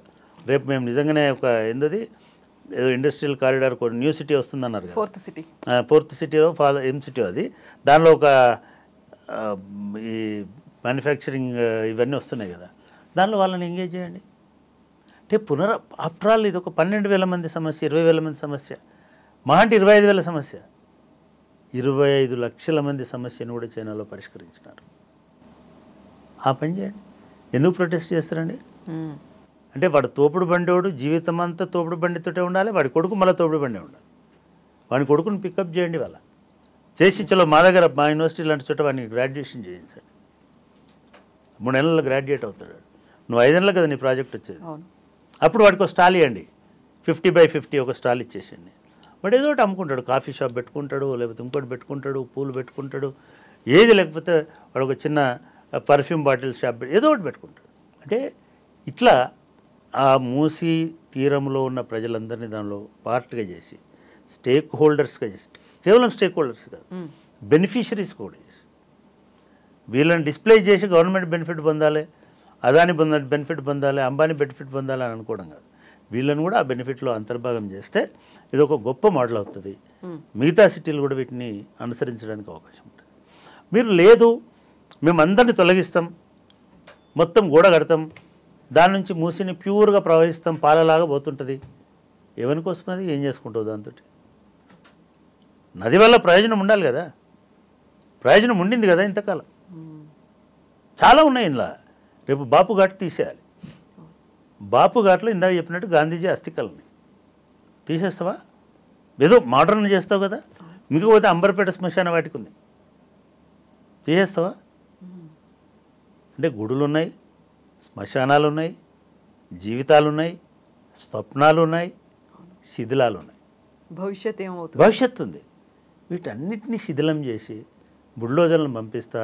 రేపు మేము నిజంగానే ఒక ఏదో ఇండస్ట్రియల్ కారిడార్ న్యూ సిటీ వస్తుందన్నారు కదా, ఫోర్త్ సిటీలో సిటీ అది. దానిలో ఒక ఈ మ్యానుఫ్యాక్చరింగ్ ఇవన్నీ వస్తున్నాయి కదా, దానిలో వాళ్ళని ఎంగేజ్ చేయండి. అంటే ఆఫ్టర్ ఆల్ ఇది ఒక 12,000 మంది సమస్య, 20,000 మంది సమస్య, మా అంటే 25,000 సమస్య. 25 లక్షల మంది సమస్యను కూడా చైనాలో పరిష్కరించినారు. ఆ పని చేయండి. ఎందుకు ప్రొటెస్ట్ చేస్తారండి? అంటే వాడు తోపుడు బండివాడు జీవితం అంతా తోపుడు బండితోటే ఉండాలి, వాడి కొడుకు మళ్ళీ తోపుడు బండి ఉండాలి. వాడి కొడుకుని పికప్ చేయండి. వాళ్ళ చేసి చలో మా దగ్గర మా యూనివర్సిటీ లాంటి చోట వాడిని గ్రాడ్యుయేషన్ చేయించండి. 3 నెలల్లో గ్రాడ్యుయేట్ అవుతాడు. నువ్వు 5 నెలలు కదా నీ ప్రాజెక్ట్ వచ్చేది. అప్పుడు వాడికి ఒక స్టాల్ ఇవ్వండి, 50/50 ఒక స్టాల్ ఇచ్చేసండి. వాడు ఏదో ఒకటి అమ్ముకుంటాడు, కాఫీ షాప్ పెట్టుకుంటాడు, లేకపోతే ఇంకోటి పెట్టుకుంటాడు, పూలు పెట్టుకుంటాడు, ఏది లేకపోతే వాడు ఒక చిన్న పర్ఫ్యూమ్ బాటిల్ షాప్ ఏదో ఒకటి పెట్టుకుంటాడు. అంటే ఇట్లా ఆ మూసీ తీరంలో ఉన్న ప్రజలందరినీ దానిలో పార్ట్గా చేసి స్టేక్ హోల్డర్స్గా చేసి, కేవలం స్టేక్ హోల్డర్స్ కాదు, బెనిఫిషరీస్ కూడా చేసి వీళ్ళని డిస్ప్లే చేసి గవర్నమెంట్ బెనిఫిట్ పొందాలి, అదాని బెనిఫిట్ పొందాలి, అంబానీ బెనిఫిట్ పొందాలి అని అనుకోవడం కాదు. వీళ్ళని కూడా ఆ బెనిఫిట్లో అంతర్భాగం చేస్తే ఇది ఒక గొప్ప మోడల్ అవుతుంది. మిగతా సిటీలు కూడా వీటిని అనుసరించడానికి అవకాశం ఉంటుంది. మీరు లేదు మేము అందరినీ తొలగిస్తాం, మొత్తం గోడ కడతాం, దాని నుంచి మూసిని ప్యూర్గా ప్రవహిస్తాం, పాలలాగా పోతుంటుంది. ఎవరి కోసం అది, ఏం చేసుకుంటావు దాంతో? నది వల్ల ప్రయోజనం ఉండాలి కదా, ప్రయోజనం ఉండింది కదా ఇంతకాలం. చాలా ఉన్నాయి ఇందులో. రేపు బాపు ఘాట్ తీసేయాలి. బాపు ఘాట్లో ఇందాక చెప్పినట్టు గాంధీజీ అస్థికల్ని తీసేస్తావా? ఏదో మోడర్న్ చేస్తావు కదా. మిగపోతే అంబర్పేట శ్మశాన వాటికి ఉంది, తీసేస్తావా? అంటే గుడులు ఉన్నాయి, శ్మశానాలు ఉన్నాయి, జీవితాలు ఉన్నాయి, స్వప్నాలు ఉన్నాయి, శిథిలాలు ఉన్నాయి. భవిష్యత్ ఏమవుతుంది? భవిష్యత్తు ఉంది. వీటన్నిటినీ శిథిలం చేసి బుల్డోజర్లను పంపిస్తా,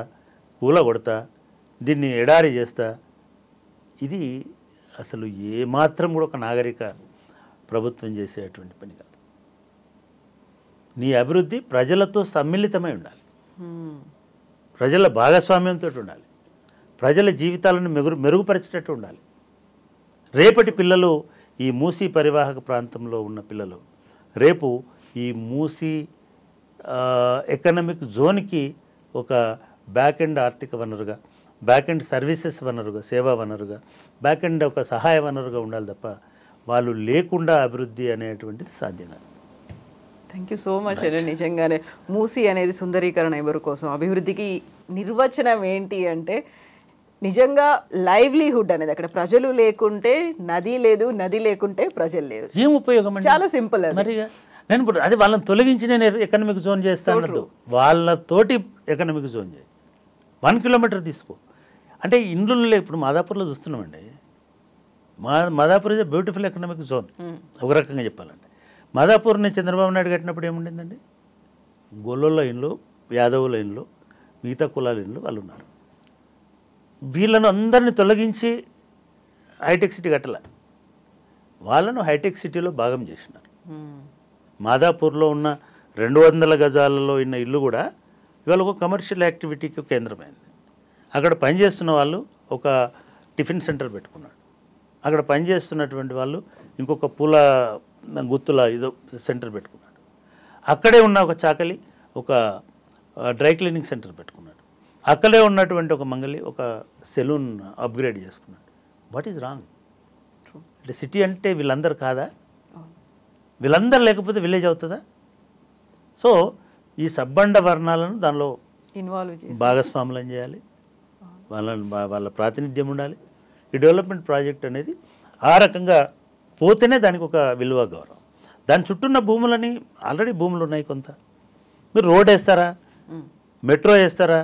కూల కొడతా, దీన్ని ఎడారి చేస్తా. ఇది అసలు ఏమాత్రం కూడా ఒక నాగరిక ప్రభుత్వం చేసేటువంటి పని కాదు. నీ అభివృద్ధి ప్రజలతో సమ్మిళితమై ఉండాలి, ప్రజల భాగస్వామ్యంతో ఉండాలి, ప్రజల జీవితాలను మెరుగుపరిచేటట్టు ఉండాలి. రేపటి పిల్లలు, ఈ మూసీ పరివాహక ప్రాంతంలో ఉన్న పిల్లలు రేపు ఈ మూసీ ఎకనామిక్ జోన్కి ఒక బ్యాక్ ఎండ్ ఆర్థిక వనరుగా, బ్యాక్ ఎండ్ సర్వీసెస్ వనరుగా, సేవా వనరుగా, బ్యాక్ ఎండ్ ఒక సహాయ వనరుగా ఉండాలి తప్ప వాళ్ళు లేకుండా అభివృద్ధి అనేటువంటిది సాధ్యం కాదు. థ్యాంక్ యూ సో మచ్ అండి. నిజంగానే మూసీ అనేది సుందరీకరణ ఎవరి కోసం, అభివృద్ధికి నిర్వచనం ఏంటి అంటే నిజంగా లైవ్లీహుడ్ అనేది, అక్కడ ప్రజలు లేకుంటే నది లేదు, నది లేకుంటే ప్రజలు లేరు. ఏం ఉపయోగం అండి? చాలా సింపుల్ అది. మరి నేను ఇప్పుడు అది వాళ్ళని తొలగించి నేను ఎకనామిక్ జోన్ చేస్తాను, వాళ్ళతోటి ఎకనామిక్ జోన్ చేయి. 1 కిలోమీటర్ తీసుకో. అంటే ఇండ్లలో ఇప్పుడు మాదాపూర్లో చూస్తున్నామండి. Madhapur is beautiful economic zone ఒక రకంగా చెప్పాలంటే. మాదాపూర్ని చంద్రబాబు నాయుడు కట్టినప్పుడు ఏముండిందండి? గొల్లోళ్ళ ఇండ్లు, యాదవుల ఇండ్లు, మిగతా కులాల ఇండ్లు వాళ్ళు ఉన్నారు. వీళ్ళను అందరిని తొలగించి హైటెక్ సిటీ కట్టలే, వాళ్ళను హైటెక్ సిటీలో భాగం చేసినారు. మాదాపూర్లో ఉన్న 200 గజాలలో ఉన్న ఇల్లు కూడా ఇవాళ ఒక కమర్షియల్ యాక్టివిటీకి కేంద్రమైంది. అక్కడ పనిచేస్తున్న వాళ్ళు ఒక టిఫిన్ సెంటర్ పెట్టుకున్నాడు, అక్కడ పనిచేస్తున్నటువంటి వాళ్ళు ఇంకొక పూల గుత్తుల ఏదో సెంటర్ పెట్టుకున్నాడు, అక్కడే ఉన్న ఒక చాకలి ఒక డ్రై క్లీనింగ్ సెంటర్ పెట్టుకున్నాడు, అక్కడే ఉన్నటువంటి ఒక మంగలి ఒక సెలూన్ అప్గ్రేడ్ చేసుకున్నాడు. What is wrong? అంటే సిటీ అంటే వీళ్ళందరూ కాదా? వీళ్ళందరూ లేకపోతే విలేజ్ అవుతుందా? సో ఈ సబ్బండ వర్ణాలను దానిలో ఇన్వాల్వ్ చేసి భాగస్వాములను చేయాలి, వాళ్ళ ప్రాతినిధ్యం ఉండాలి. ఈ డెవలప్మెంట్ ప్రాజెక్ట్ అనేది ఆ రకంగా పోతేనే దానికి ఒక విలువ, గౌరవం. దాని చుట్టూన్న భూములని ఆల్రెడీ భూములు ఉన్నాయి కొంత, మీరు రోడ్ వేస్తారా, మెట్రో వేస్తారా?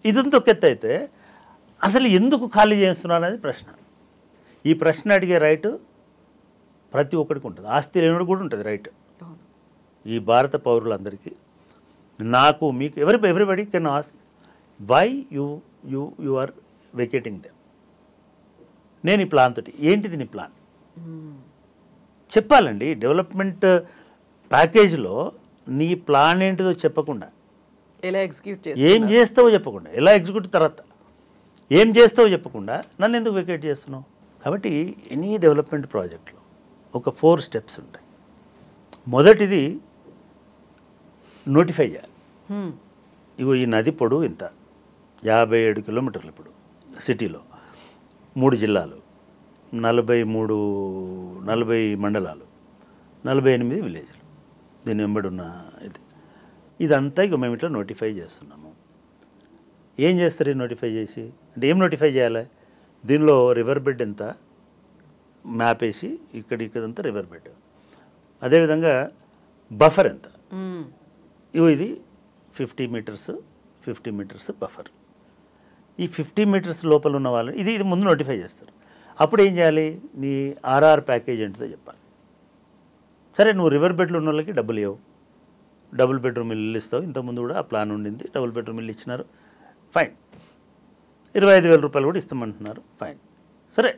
ఇదంతా ఒక ఎత్తు అయితే అసలు ఎందుకు ఖాళీ చేస్తున్నారు అనేది ప్రశ్న. ఈ ప్రశ్న అడిగే రైటు ప్రతి ఒక్కరికి ఉంటుంది, ఆస్తి లేనివాడు కూడా ఉంటుంది రైట్. ఈ భారత పౌరులందరికీ, నాకు, మీకు, everybody can ask why you are vacating them. నేను ఈ ప్లాన్ తోటి, ఏంటిది నీ ప్లాన్ చెప్పాలండి. డెవలప్మెంట్ ప్యాకేజ్లో నీ ప్లాన్ ఏంటిదో చెప్పకుండా, ఎలా ఎగ్జిక్యూట్ ఏం చేస్తావో చెప్పకుండా, ఎలా ఎగ్జిక్యూట్ తర్వాత ఏం చేస్తావో చెప్పకుండా నన్ను ఎందుకు వెకేట్ చేస్తున్నావు? కాబట్టి ఎనీ డెవలప్మెంట్ ప్రాజెక్ట్లో ఒక 4 స్టెప్స్ ఉంటాయి. మొదటిది నోటిఫై చేయాలి. ఇగో ఈ నది పొడవు ఇంత 57 కిలోమీటర్లు, ఇప్పుడు సిటీలో 3 జిల్లాలు, 40 మండలాలు, 48 విలేజ్లు, దీని వెంబడి ఉన్న ఇదంతా ఇక మేము ఇట్లా నోటిఫై చేస్తున్నాము. ఏం చేస్తారు ఈ నోటిఫై చేసి? అంటే ఏం నోటిఫై చేయాలి? దీనిలో రివర్ బెడ్ ఎంత మ్యాప్ వేసి ఇక్కడంతా రివర్ బెడ్, అదేవిధంగా బఫర్ ఎంత, ఇది 50 మీటర్స్ బఫర్. ఈ 50 మీటర్స్ లోపల ఉన్న వాళ్ళు ఇది ముందు నోటిఫై చేస్తారు. అప్పుడు ఏం చేయాలి? నీ ఆర్ఆర్ ప్యాకేజ్ ఏంటిదో చెప్పాలి. సరే, నువ్వు రివర్ బెడ్లు ఉన్న వాళ్ళకి డబ్బులు ఇవ్వవు, డబుల్ బెడ్రూమ్ ఇల్లు ఇస్తావు. ఇంతకుముందు కూడా ఆ ప్లాన్ ఉండింది, డబుల్ బెడ్రూమ్ ఇల్లు ఇచ్చినారు, ఫైన్. 25,000 రూపాయలు కూడా ఇస్తామంటున్నారు, ఫైన్. సరే,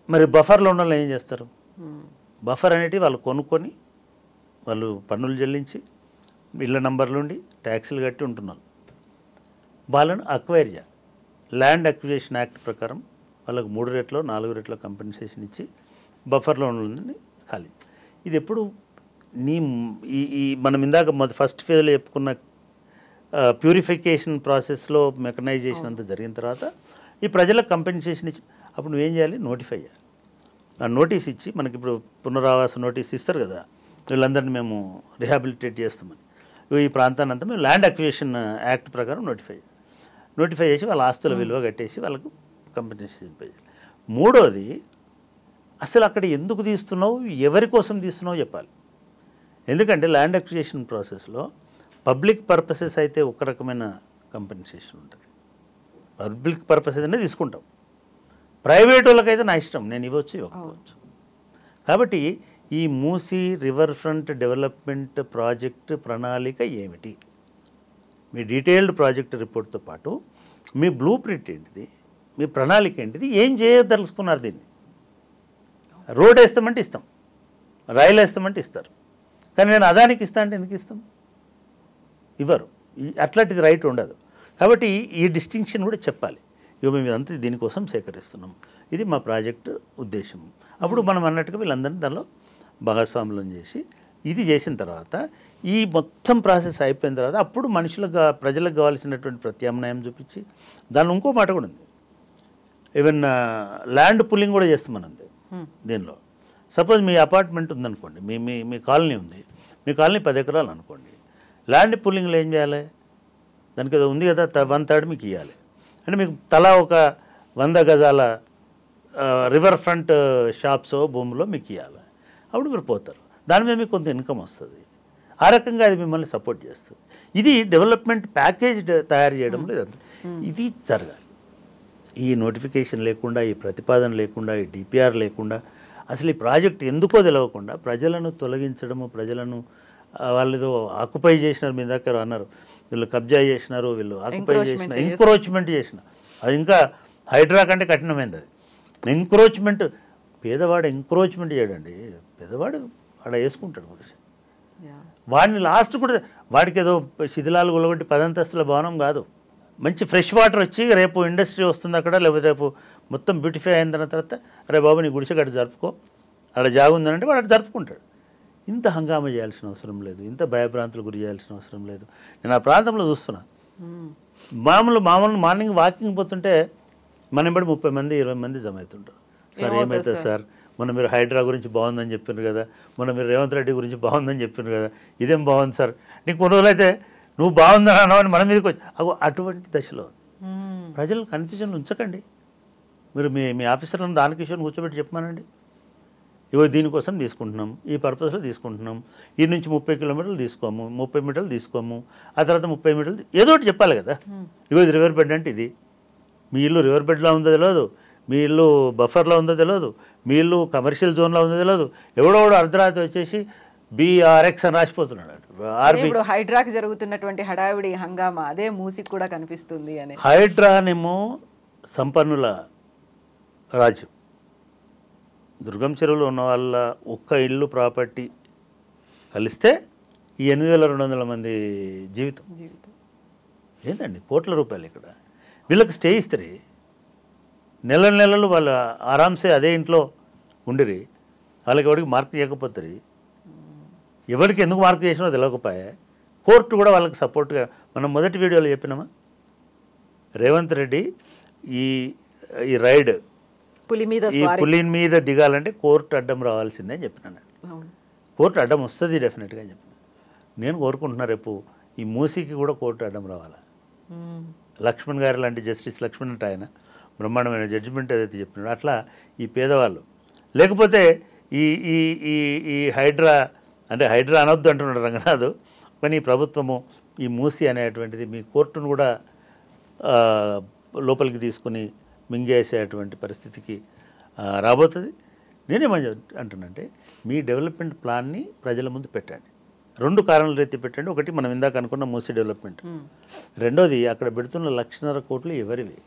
మరి బఫర్లో ఉన్న వాళ్ళు ఏం చేస్తారు? బఫర్ అనేటివి వాళ్ళు కొనుక్కొని, వాళ్ళు పన్నులు చెల్లించి, ఇళ్ళ నంబర్లుండి, ట్యాక్సులు కట్టి ఉంటున్నారు. వాళ్ళను అక్వైర్ చేయాలి. ల్యాండ్ అక్విజిషన్ యాక్ట్ ప్రకారం వాళ్ళకు 3 రెట్లో 4 రెట్లో కంపెన్సేషన్ ఇచ్చి బఫర్లో ఉన్నది ఖాళీ. ఇది ఎప్పుడు ఈ మనం ఇందాక ఫస్ట్ ఫేజ్లో చెప్పుకున్న ప్యూరిఫికేషన్ ప్రాసెస్లో మెకనైజేషన్ అంతా జరిగిన తర్వాత ఈ ప్రజలకు కంపెన్సేషన్ ఇచ్చి అప్పుడు నువ్వేం చేయాలి, నోటిఫై చేయాలి. ఆ నోటీస్ ఇచ్చి మనకి ఇప్పుడు పునరావాస నోటీస్ ఇస్తారు కదా, వీళ్ళందరినీ మేము రిహాబిలిటేట్ చేస్తామని, ఈ ప్రాంతాన్ని అంతా మేము ల్యాండ్ అక్విజిషన్ యాక్ట్ ప్రకారం నోటిఫై చేసి వాళ్ళ ఆస్తుల విలువ కట్టేసి వాళ్ళకు కంపెన్సేషన్ పే చేయాలి. మూడోది, అసలు అక్కడ ఎందుకు తీస్తున్నావు, ఎవరి కోసం తీస్తున్నావు చెప్పాలి. ఎందుకంటే ల్యాండ్ అక్విజిషన్ ప్రాసెస్లో పబ్లిక్ పర్పసెస్ అయితే ఒక రకమైన కంపెన్సేషన్ ఉంటుంది, పబ్లిక్ పర్పసెస్ అనేది తీసుకుంటాం. ప్రైవేట్ వాళ్ళకైతే నా ఇష్టం, నేను ఇవ్వచ్చు. కాబట్టి ఈ Musi river front development project ప్రణాళిక ఏమిటి, మీ డీటెయిల్డ్ ప్రాజెక్ట్ రిపోర్ట్తో పాటు మీ బ్లూ ప్రింట్ ఏంటిది, మీ ప్రణాళిక ఏంటిది, ఏం చేయదలుచుకున్నారు దీన్ని. రోడ్ వేస్తామంటే ఇస్తాం, రైలు వేస్తామంటే ఇస్తారు, కానీ నేను అదానికి ఇస్తా అంటే ఎందుకు ఇస్తాం, ఇవ్వరు. అట్లాంటిది రైట్ ఉండదు. కాబట్టి ఈ డిస్టింక్షన్ కూడా చెప్పాలి. ఇక మేము ఇదంతా దీనికోసం సేకరిస్తున్నాం, ఇది మా ప్రాజెక్టు ఉద్దేశం. అప్పుడు మనం అన్నట్టుగా వీళ్ళందరినీ దానిలో భాగస్వాములను చేసి ఇది చేసిన తర్వాత ఈ మొత్తం ప్రాసెస్ అయిపోయిన తర్వాత అప్పుడు ప్రజలకు కావాల్సినటువంటి ప్రత్యామ్నాయం చూపించి దానిలో ఇంకో మాట కూడా ఉంది, ఈవెన్ ల్యాండ్ పుల్లింగ్ కూడా చేస్తాం మనం దీనిలో. సపోజ్ మీ అపార్ట్మెంట్ ఉందనుకోండి, మీ కాలనీ ఉంది, మీ కాలనీ 10 ఎకరాలు అనుకోండి, ల్యాండ్ పుల్లింగ్లో ఏం చేయాలి, దానికి ఏదో ఉంది కదా, 1/3 మీకు ఇవ్వాలి. అంటే మీకు తలా ఒక 100 గజాల రివర్ ఫ్రంట్ షాప్స్ భూమిలో మీకు ఇవ్వాలి. అప్పుడు మీరు పోతారు, దాని మీద మీకు కొంత ఇన్కమ్ వస్తుంది. ఆ రకంగా అది మిమ్మల్ని సపోర్ట్ చేస్తుంది. ఇది డెవలప్మెంట్ ప్యాకేజ్ తయారు చేయడంలో ఇది జరగాలి. ఈ నోటిఫికేషన్ లేకుండా, ఈ ప్రతిపాదన లేకుండా, ఈ డిపిఆర్ లేకుండా, అసలు ఈ ప్రాజెక్ట్ ఎందుకో తెలియకుండా ప్రజలను తొలగించడము, ప్రజలను వాళ్ళు ఏదో ఆక్యుపై చేసినారు, మీ దగ్గర అన్నారు, వీళ్ళు కబ్జా చేసినారు, వీళ్ళు ఆక్యుపై చేసిన, ఎంక్రోచ్మెంట్ చేసిన, అది ఇంకా హైడ్రా కంటే కఠినమైంది. అది ఎంక్రోచ్మెంట్, పేదవాడు ఎంక్రోచ్మెంట్ చేయడండి, పేదవాడు అక్కడ వేసుకుంటాడు గుడిసె, వాడిని లాస్ట్ కూడా వాడికి ఏదో శిథిలాలు గులగొట్టి 10 అంతస్తుల భవనం కాదు, మంచి ఫ్రెష్ వాటర్ వచ్చి రేపు ఇండస్ట్రీ వస్తుంది అక్కడ, లేకపోతే రేపు మొత్తం బ్యూటిఫై అయిన తర్వాత అరే బాబు నీ గుడిసె గట్ట జరుపుకో, అక్కడ జాగు ఉందనంటే వాడు అటు జరుపుకుంటాడు. ఇంత హంగామా చేయాల్సిన అవసరం లేదు, ఇంత భయభ్రాంతులు గురి చేయాల్సిన అవసరం లేదు. నేను ఆ ప్రాంతంలో చూస్తున్నా, మామూలు మార్నింగ్ వాకింగ్ పోతుంటే మన బట్టి 30 మంది 20 మంది జమ అవుతుంటారు. సార్ ఏమవుతుంది సార్, మొన్న మీరు హైడ్రా గురించి బాగుందని చెప్పారు కదా, మొన్న మీరు రేవంత్ రెడ్డి గురించి బాగుందని చెప్పారు కదా, ఇదేం బాగుంది సార్, నీకు కొన్ని రోజులైతే నువ్వు బాగుందని అన్నావు అని మన మీదకి వచ్చి అటువంటి దశలో ప్రజలు కన్ఫ్యూజన్ ఉంచకండి. మీరు మీ ఆఫీసర్లను దానికి విషయం కూర్చోబెట్టి చెప్పమానండి, ఇవో దీనికోసం తీసుకుంటున్నాం, ఈ పర్పస్లో తీసుకుంటున్నాం, ఈ నుంచి 30 కిలోమీటర్లు తీసుకోము, 30 మీటర్లు తీసుకోము, ఆ తర్వాత 30 మీటర్లు, ఏదో ఒకటి చెప్పాలి కదా. ఇగో ఇది రివర్ బెడ్ అంటే ఇది, మీ ఇల్లు రివర్ బెడ్లో ఉందో తెలియదు, మీ ఇల్లు బఫర్లో ఉందో తెలియదు, మీ ఇల్లు కమర్షియల్ జోన్లో ఉందో తెలియదు, ఎవడోడు అర్ధరాత్రి వచ్చేసి BRX అని రాసిపోతున్నాడు. ఇప్పుడు హైడ్రాకి జరుగుతున్నటువంటి హడావిడి హంగామా అదే మూసికి కూడా కనిపిస్తుంది అని. హైడ్రానేమో సంపన్నుల రాజ్యం, దుర్గం చెరువులో ఉన్న వాళ్ళ ఒక్క ఇల్లు ప్రాపర్టీ కలిస్తే ఈ 8,200 మంది జీవితం ఏంటండి, కోట్ల రూపాయలు. ఇక్కడ వీళ్ళకి స్టే ఇస్తారు, నెలలు వాళ్ళు ఆరామ్సే అదే ఇంట్లో ఉండిరి, వాళ్ళకి ఎవరికి మార్క్ చేయకపోతారు, ఎవరికి ఎందుకు మార్క్ చేసినో తెలియకపోయా. కోర్టు కూడా వాళ్ళకి సపోర్ట్గా, మనం మొదటి వీడియోలో చెప్పినామా, రేవంత్ రెడ్డి ఈ రైడ్ పులి మీద దిగాలంటే కోర్టు అడ్డం రావాల్సిందే అని చెప్పినాను. కోర్టు అడ్డం వస్తుంది డెఫినెట్గా అని చెప్పిన. నేను కోరుకుంటున్నా రేపు ఈ మూసీకి కూడా కోర్టు అడ్డం రావాలి. లక్ష్మణ్ గారు లాంటి జస్టిస్ లక్ష్మణ్ అంటే ఆయన బ్రహ్మాండమైన జడ్జిమెంట్ ఏదైతే చెప్పినాడో అట్లా ఈ పేదవాళ్ళు, లేకపోతే ఈ ఈ ఈ ఈ హైడ్రా అంటే హైడ్రా అనొద్దు అంటున్నాడు రంగనాథ్, కానీ ఈ ప్రభుత్వము ఈ మూసీ అనేటువంటిది మీ కోర్టును కూడా లోపలికి తీసుకుని మింగేసేటువంటి పరిస్థితికి రాబోతుంది. నేనేమని అంటున్నానంటే మీ డెవలప్మెంట్ ప్లాన్ని ప్రజల ముందు పెట్టండి. 2 కారణాల రీతి పెట్టండి. ఒకటి మనం ఇందాక అనుకున్న మూసీ డెవలప్మెంట్, రెండోది అక్కడ పెడుతున్న 1,50,000 కోట్లు ఎవరివి,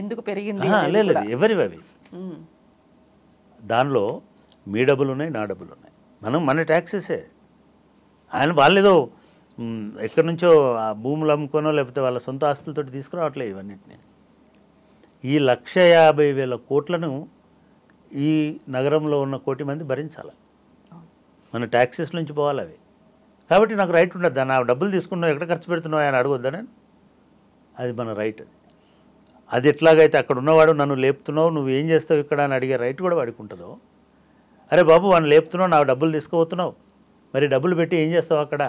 ఎందుకు పెరిగింది, లేదు ఎవరివి అవి, దానిలో మీ డబ్బులు ఉన్నాయి, నా డబ్బులు ఉన్నాయి, మన ట్యాక్సెసే. వాళ్ళేదో ఎక్కడి నుంచో ఆ భూములు అమ్ముకోనో లేకపోతే వాళ్ళ సొంత ఆస్తులతో తీసుకురావట్లేదు ఇవన్నింటినీ. ఈ 1,50,000 కోట్లను ఈ నగరంలో ఉన్న 1 కోటి మంది భరించాలి, మన ట్యాక్సెస్ నుంచి పోవాలి అవి. కాబట్టి నాకు రైట్ ఉండదు, నా డబ్బులు తీసుకున్నావు ఎక్కడ ఖర్చు పెడుతున్నావు అని అడగొద్దని, అది మన రైట్. అది ఎట్లాగైతే అక్కడ ఉన్నవాడు నన్ను లేపుతున్నావు, నువ్వు ఏం చేస్తావు ఇక్కడ అని అడిగే రైట్ కూడా వాడికి ఉంటుందో, అరే బాబు వాడిని లేపుతున్నావు, నా డబ్బులు తీసుకుపోతున్నావు, మరి డబ్బులు పెట్టి ఏం చేస్తావు అక్కడ?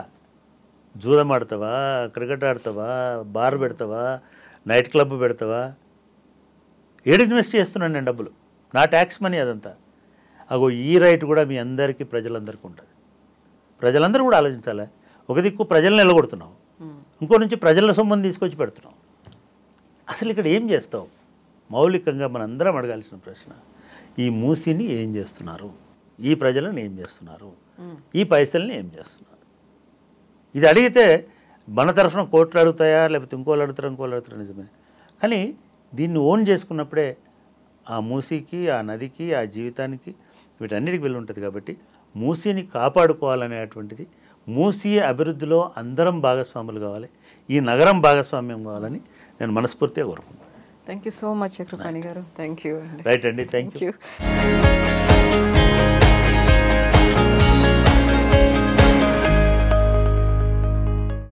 జూదం ఆడతావా, క్రికెట్ ఆడతావా, బార్ పెడతావా, నైట్ క్లబ్ పెడతావా? ఏడు ఇన్వెస్ట్ చేస్తున్నాను నేను డబ్బులు, నా ట్యాక్స్ మనీ అదంతా. అగో ఈ రైట్ కూడా మీ అందరికీ, ప్రజలందరికీ ఉంటుంది. ప్రజలందరూ కూడా ఆలోచించాలి. ఒక దిక్కు ప్రజలను నిలగొడుతున్నావు, ఇంకో నుంచి ప్రజల సొమ్ముని తీసుకొచ్చి పెడుతున్నావు. అసలు ఇక్కడ ఏం చేస్తావు? మౌలికంగా మనందరం అడగాల్సిన ప్రశ్న, ఈ మూసిని ఏం చేస్తున్నారు, ఈ ప్రజలను ఏం చేస్తున్నారు, ఈ పైసల్ని ఏం చేస్తున్నారు? ఇది అడిగితే మన తరఫున కోట్లు అడుగుతాయా, లేకపోతే ఇంకోళ్ళు అడుగుతారు నిజమే. కానీ దీన్ని ఓన్ చేసుకున్నప్పుడే ఆ మూసికి, ఆ నదికి, ఆ జీవితానికి, వీటన్నిటికి వెళ్ళి ఉంటుంది. కాబట్టి మూసిని కాపాడుకోవాలనేటువంటిది, మూసి అభివృద్ధిలో అందరం భాగస్వాములు కావాలి, ఈ నగరం భాగస్వామ్యం కావాలని నేను మనస్ఫూర్తిగా కోరుకుంటున్నాను. Thank you so much Chakrapani garu. Thank you. Right అండి, థ్యాంక్ యూ.